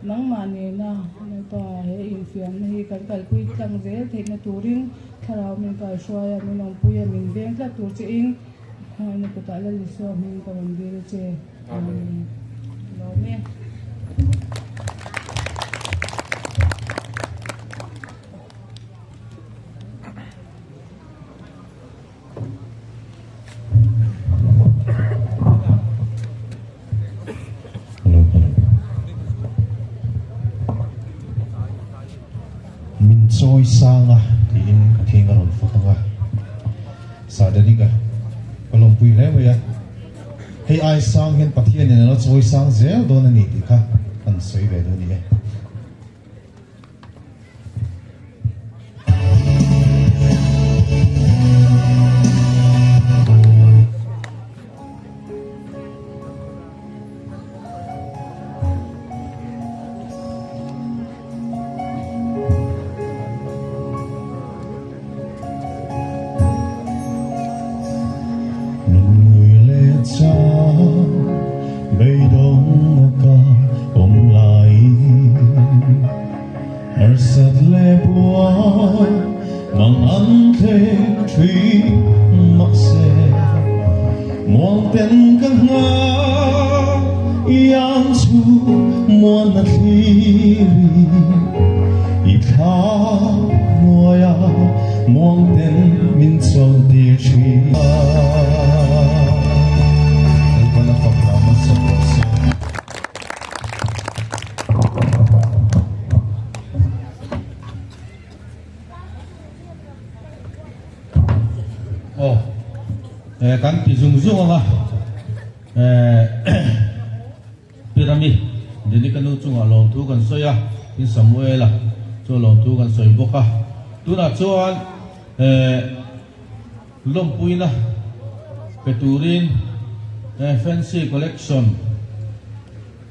nang mani na na pa he in fiam na hi kan kal pui tlang ve the na turin tharau min ka shwaya min ong puya min beng tla tur che in na ko ta la li so min ka ron de che lo me Soi sang thì in thiên ngân phật nga sa đây đi cả kalau pui leh ya hey ai sang hen pathian ne nó soi sang zel don ani ti kha an soi ve do ni kan ti zung zung nga pyramid dini kanu chunga long thu kan soya in samuela cho long thu kan soi boka tuna chuan lompuina peturin fancy collection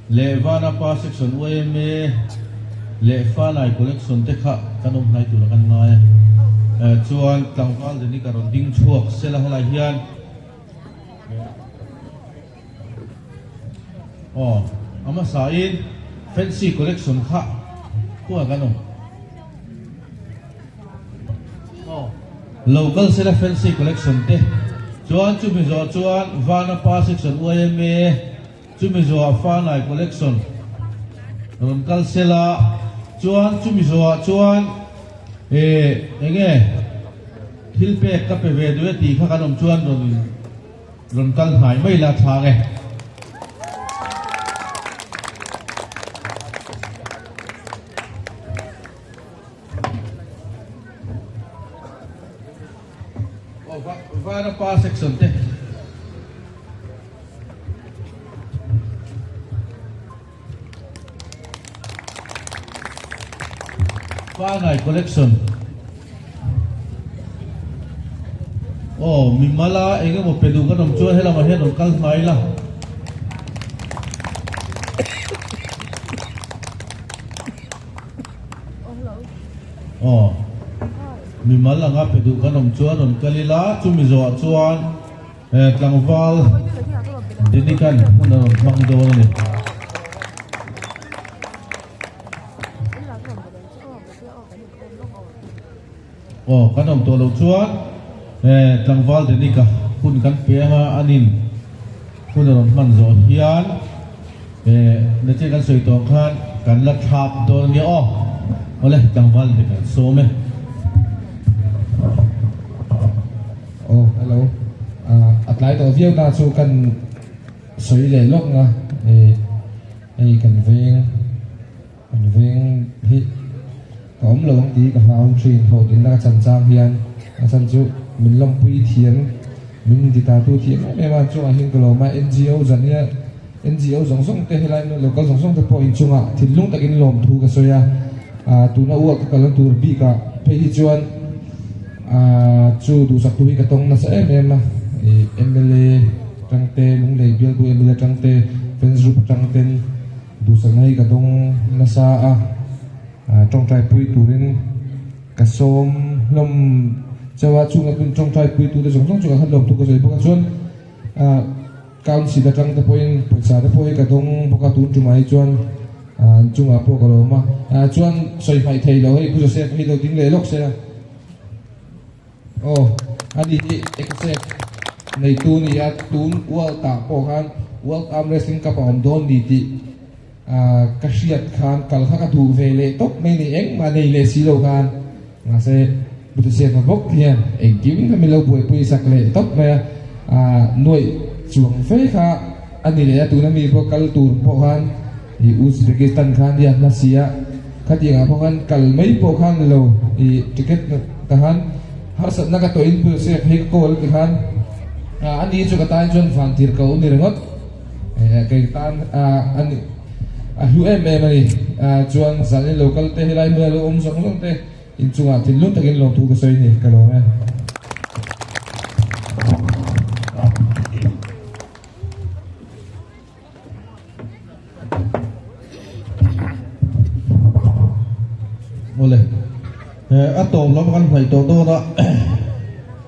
levana pa section OMA le fanai collection te kha kanom nai tu kan ngai chuan tlangwal dini karon ding chuak sela hala hian ama sain fancy collection kha ko ganom local sela fancy collection te chuan chu mi zo chuan vana pa section OMA chu mi zo fanai collection local sela chuan chu mi zo chuan enge hilpe ka pe ve du ti kha kanom chuan ron kal hai mai la tha nge na pa section te pa ngai collection mi mala enge mo pedu ka nom chua hela ma he nom kal mai la mi mala nga pedu ka nom chua nom kalila chu mi zo chuan tlangwal dinikan na mang do ni kan nom to lo chuan tlangwal dinika hun kan penga anin hun ron man zo hian na che kan soi tong khan kan la thap do ni ole tlangwal dikan so me hello at lai to view na chu kan soi le lok nga kan veng hi kom lo ti ka hau trin ho din na chan chang hian chan chu min lom pui thian min di ta tu thian me ma chu a hin ko lo ma NGO zan ya NGO zong song te helai no local zong song te po in chunga thilung takin lom thu ka soya tu na uak ka lan tur bi ka pe hi chuan chu du sak tu hi ka tong na sa em MLA tangte lung le bial bu MLA tangte friends group tangten du sak nai ka tong na sa trong trai pui turin ka som lom chawa chunga kun trong trai pui tu de jong jong chuka halom tu ko jai boka chuan kaun si da tang te poin paisa te poi ka dong boka tu tu mai chuan chunga po ka lo ma chuan soi phai thei lo hei bu se hi lo ding le lok se ani hi except nei tu ni ya tun wal ta po han world arm wrestling ka pom don ni ti ka hriat khan kal kha ka thu ve le tok mai ni eng ma nei le si lo khan nga se bu se ma bok hian eng kim ka mi lo boi pui sak le tok ma noi chuang fe kha ani le tu na mi po kal tur po khan i Uzbekistan khan dia Malaysia kha ti nga po khan kal mai po khan lo i ticket ta han har sat na ka to in pu se he ko ki khan ani chu ka tai chuan van tir ko ni rengot kai tan ani HUM mani chuan zan local te helai me lo song song te in chunga thilun takin lom thu ka soi ni ka lo me mole atom lom kan phai to do da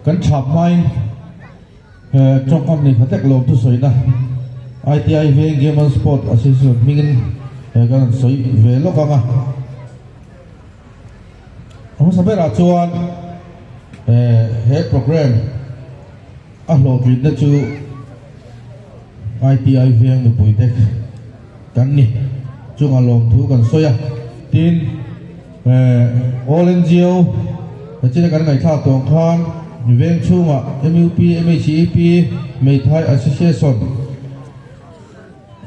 kan chap mai trong kam ni phatek lom tu soi na ITI ve game and sport association mingin kan soi ve lo ka ma ông sẽ biết là chuan hết program lo kỹ đó chú ITI viên được bồi tết cắn nè chú ngà lồng thú cần xoay tin all NGO chỉ là cái ngày thao tổng khan viên chú mà MUP MHEP Mỹ Thái Association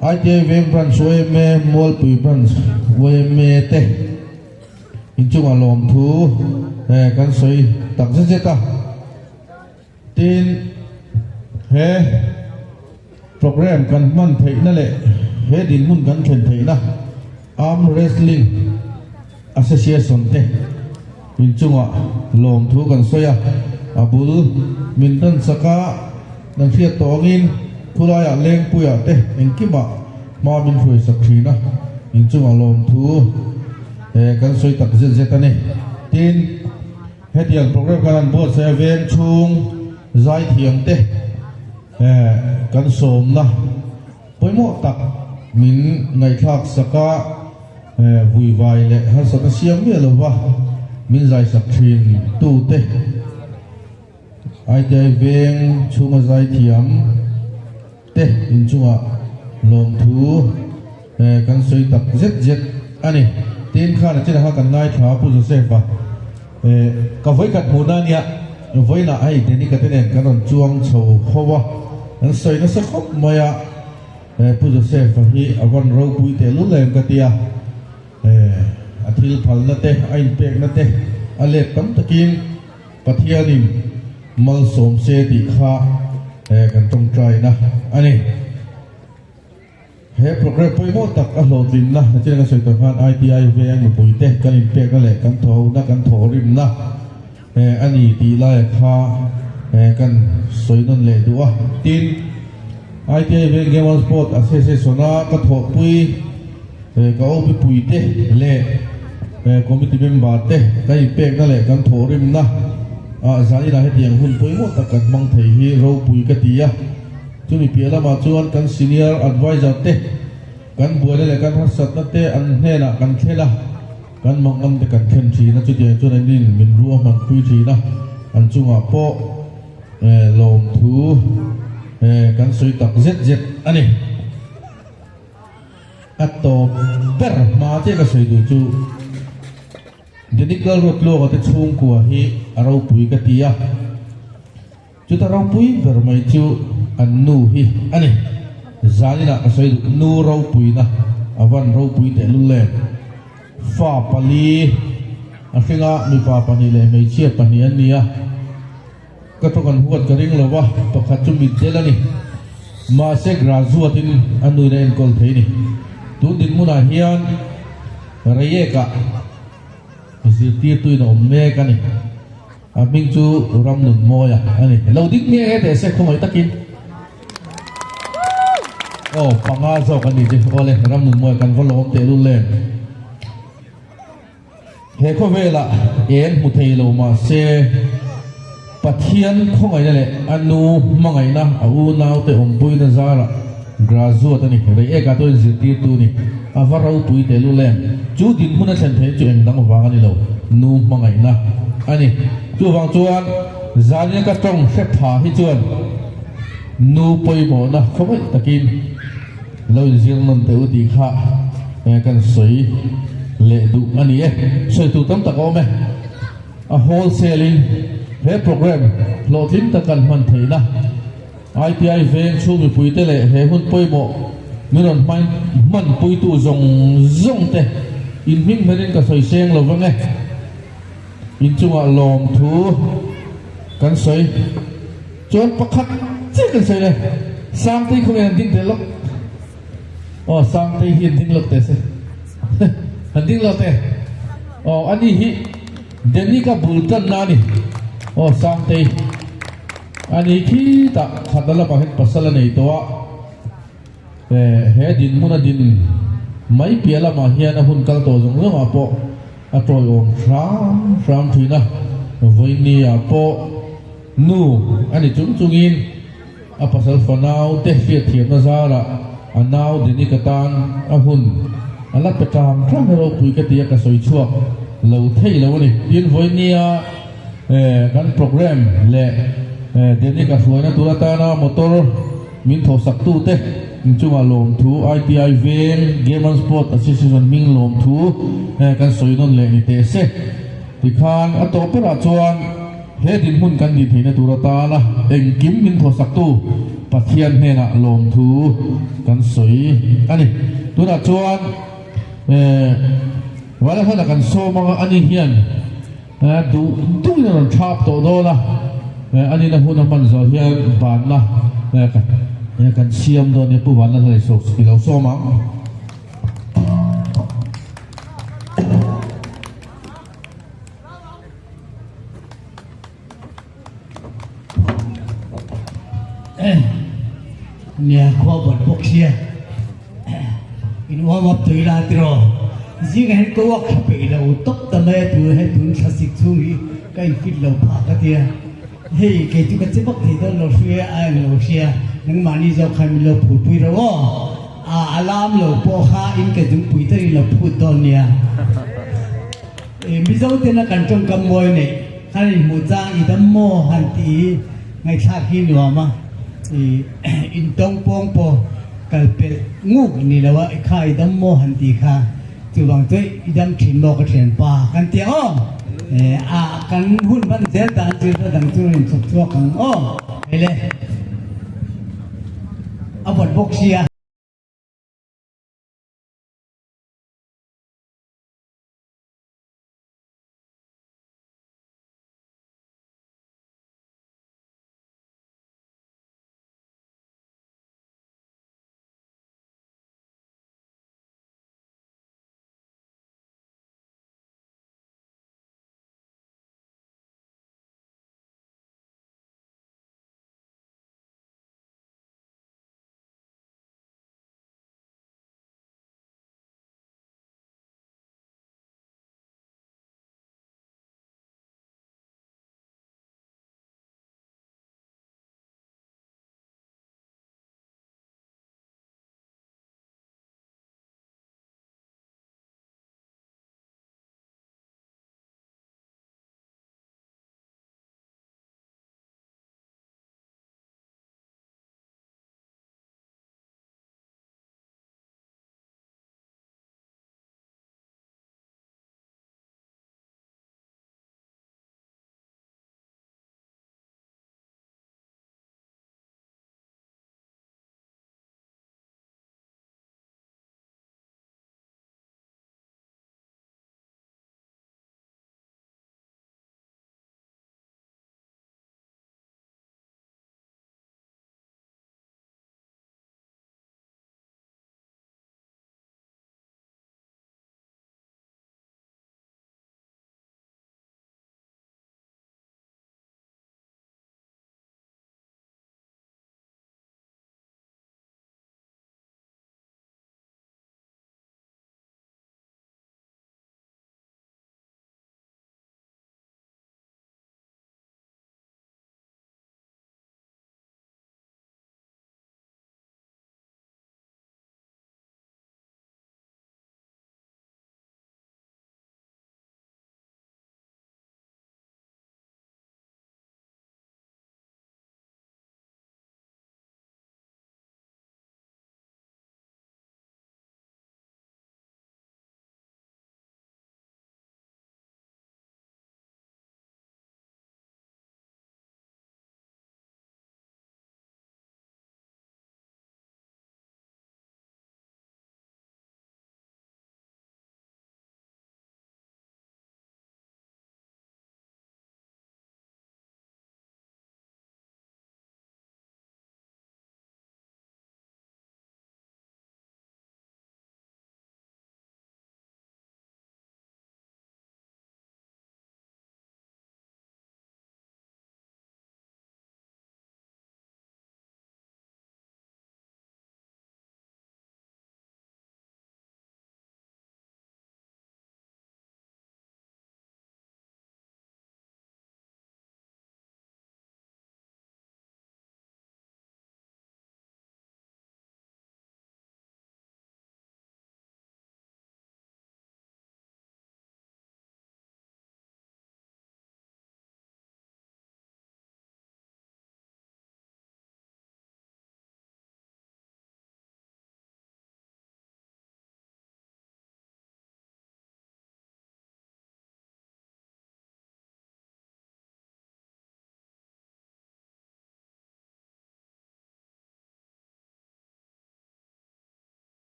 ITI viên branch OMA mall bùi branch OMA tết in chung alom thu kan soi tak zeta tin he program kan man thei na le he din mun kan thlen thei na arm wrestling association te in chung lom thu kan soya abul min tan saka dan fiat tongin thulaya leng puya te engkiba ma min phui sakthina in chung alom thu kan soi tak zeta ne tin hetial program kan bo se ven chung zai thiam te kan som na poimo tak min ngai thak saka vui vai le har saka siam me lo wa min zai sak thin tu te ai te ven chung zai thiam te in chunga lom thu kan soi tak zet ani tin khan là chỉ là kan ngai thả pu Joseph ka voi kat muna nia voi na ai te ni ka te nen kan on chuang chho khowa an soi na sa khop maya pu Joseph hi awan ro pui te lu lem ka tia athil phal na te ain pek na te ale tam takin pathianim มัลสมเสติข้ากันตรงใจนะอันนี้เฮ้โปรแกรมไปหมดตักอโลดินนะนั่นจะกันสวยต่างกัน ITI เวียงอยู่ปุ๋ยเตะกันอินเตะกันแหละกันโถนะกันโถริมนะอันนี้ตีไล่ข้ากันสวยนั่นแหละดูอ่ะตีน ITI เวียงเกมสปอร์ตอาเซเซโซนากันโถปุยก็เอาไปปุ๋ยเตะเละคอมมิตี้เมมเบอร์เตะกันอินเตะกันแหละกันโถริมนะสารีนะให้เตียงหุ่นปุยหมดตักกันบังเทียเราปุยกันตีอ่ะจุดนี้เพียละมาชวนกันซีเนียร์แอดไวเซอร์เตะกันบัวเลยกันทัศน์เตะอันเฮละกันเทละกันมองกันแต่กันเข็นชีนะจุดเดียวจุดนี้มินรัวมันคุยชีนะอันจุงอ่ะโปลมทูกันสวยตักเจ็ดอันนี้อัตโตเบอร์มาเจ้าก็สวยดูจูเดี๋ยวนี้ก็รถโลกจะช่วงกว่าฮีเราปุยกันตีอ่ะจุดเราปุยเบอร์ไม่จูอันนูฮีอันนี้จานี่นะก็สวยดูนูเราปุยนะอวันเราปุยแต่ลุเล่ฟ้าปลีอาฟิงะมีฟ้าปลีเลยไม่เชี่ยปลีอันนี้ก็ต้องกันหัวกระดิ่งเลยว่าประคัตจุมิดเจแล้วนี่มาเสกราจูตินอันนู้นเองก็เท่นี่ตัวดินมุนาเฮียนระเยกะสิที่ตัวน้องเมกันนี่อามิงจูรำหนุนโมยอ่ะอันนี้เราดิ้งเมย์แต่เสกคงไม่ตะกินโอ้ปังอาโซกันนี่จีโอ้เลยรำหนุนโมยกันก็ล้มเตะรุ่นเล่นเฮก็เวลาเอ็นมุทัยโลมาเซปะเทียนคงไงนั่นแหละอันนู้มังไงนะอาวุนาวเตะอมปุยนะซาระกราจูตันนี่เรเอกาตัวสิที่ตัวนี่อาวาราปุยเตลุเล่นจูดินมุนันเทจูเองดังวางกันนี่เรานู้มังไงนะอันนี้จูวางจวนจานี่ก็ต้องเช็ดผ้าให้จวนนู้ปุยหมดนะเขาไม่ตะกินเราเจียงมันเตอุติข้ากันสวยเละดูอันนี้สวยตัวตั้งตะก้อไหมโฮลเซลลิ่งเฮ้โปรแกรมโหลดลิ้นตะกันมันเถนะ ITI เวงชูมีปุยเตเล่เฮ้หุ่นปุยโมมีนนมันปุยตู้จงเตอินมิ่งไม่ได้ก็สวยเสียงเราบ้างไงอินจุงอ่ะลมทูกันสวยจนประคัดเจ๊กันสวยเลยสามตีคงยังดิ้งเตลกอ๋อสามตีหินดิ้งลกเตะสิหันดิ้งลกเตะอ๋ออันนี้ฮิเดนี่ก็บุลตันนานี่อ๋อสามตีอันนี้ที่ตะขัดแล้วมาเห็นปัสสาวะในตัวเฮดินมุนดินไม่เปียละมาเฮียนะหุ่นกัลโตจงเรื่องอะไรอะตัวโยมฟรามทีนะวันนี้อะปอนูอันนี้จุงอินอะปัสสาวะนาวเตะเฟียเทียนนะซาระอันนาวดินิกตันอะหุ่นอันละประจำครั้งเราคุยกันเดียกับสวยชั่วเราเที่ยวนี่ยินวันนี้กันโปรแกรมเละเดี๋ยวนี้ก็สวยนะตัวตานะมอเตอร์มินโทสักตู้เตะจุ่มลมทู ITI เวนเกมส์สปอร์ตแอสโซเชชันมิงลมทูกันสวยนั่นเลยนี่เตะเสที่ขานอัตโตปราชวนเฮดินหุ่นกันดีที่นะตัวตานะเอ็งกิมมินโทสักตู้ปัทเทียนเฮนะลมทูกันสวยอันนี้ตัวตาชวนวันละคนกันโซมังอันนี้เฮียนดูนี่มันชอบโตโตนะอันนี้นะหุ่นมันจะเฮียนบานนะกันเชียมโดนเนี่ยผู้วันนั้นเลยส่งเราโซมังเนี่ยข้อบทพวกเชียอินว่ามาตุยลาติโรยิ่งเห็นก็ว่าขับไปเราตบตะเมตุให้ตุนสักสิบช่วงนี้ก็อินฟิตเราผ่ากันเดียเฮ้ยแกจุกันจะบอกที่ต้องเราเชียไอ้เราเชียนังมันนี่จะใครมีเราพูดปุยเราว่าอารามเราพอข้าอินแกจุงปุยตรีเราพูดตอนเนี่ยมิจฉาที่นักการจงกำมวยเนี่ยข้าในหมู่จ้างอีดัมโมหันตีไงชาคินหัวมาอินตงปองปอกลเปงูนี่แหละว่าข้าอีดัมโมหันตีข้าจุบังตัวอีดัมถิ่นบอกกันเถียนป่ากันเตี้ยอ้อกันหุ่นมันเสียต่างจุดต่างจุดสุดทั่วกันอ้อไปเลยเอาบทบกเชีย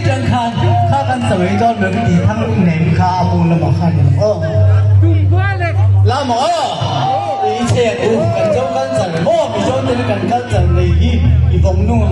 จังคันข้ากันสวยจนเหมือนตีทั้งเหน็มคาปูนละหมอคันละหมออีเชี่ยกูกันเจ้ากันสันโม่มีเจ้าเป็นกันกันสันเลยอีผมนุ่ง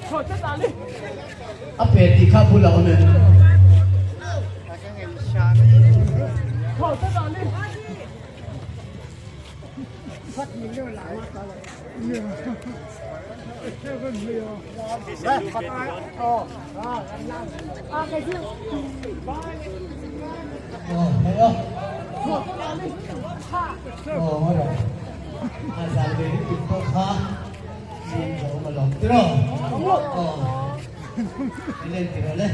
a pe ti kha bula ne asal dari itu kah ini malam terus ini terus leh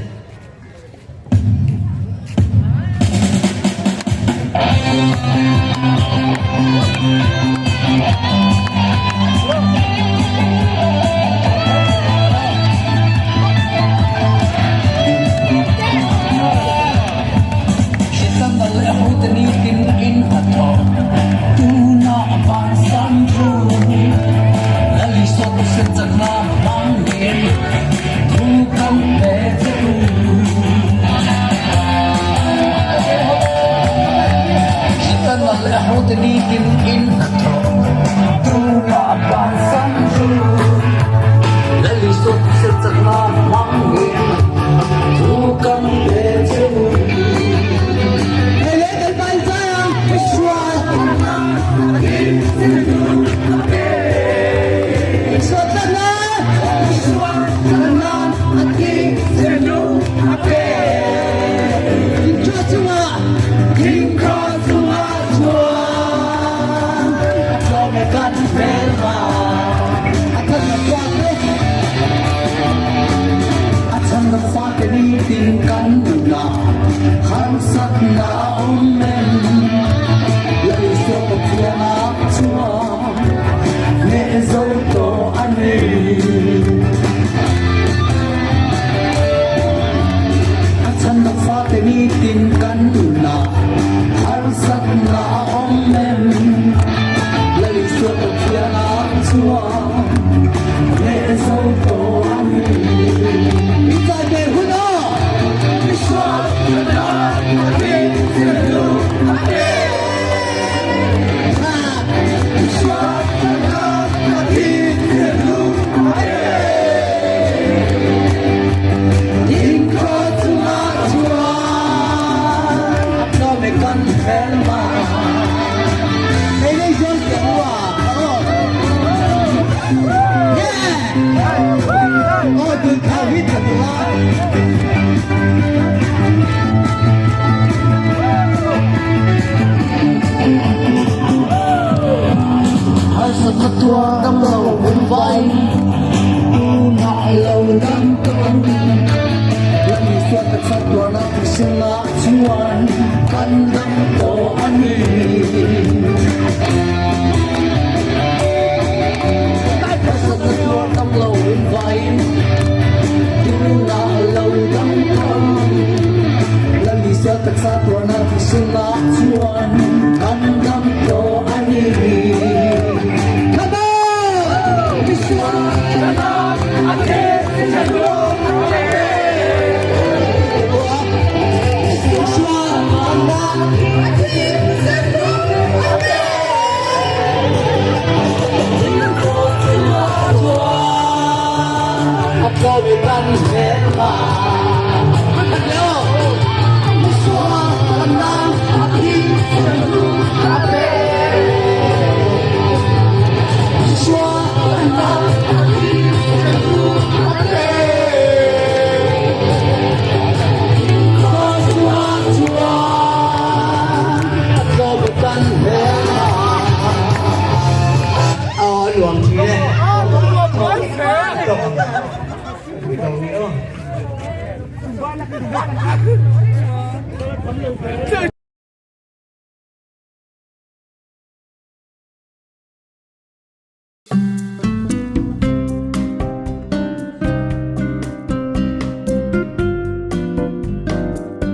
Good.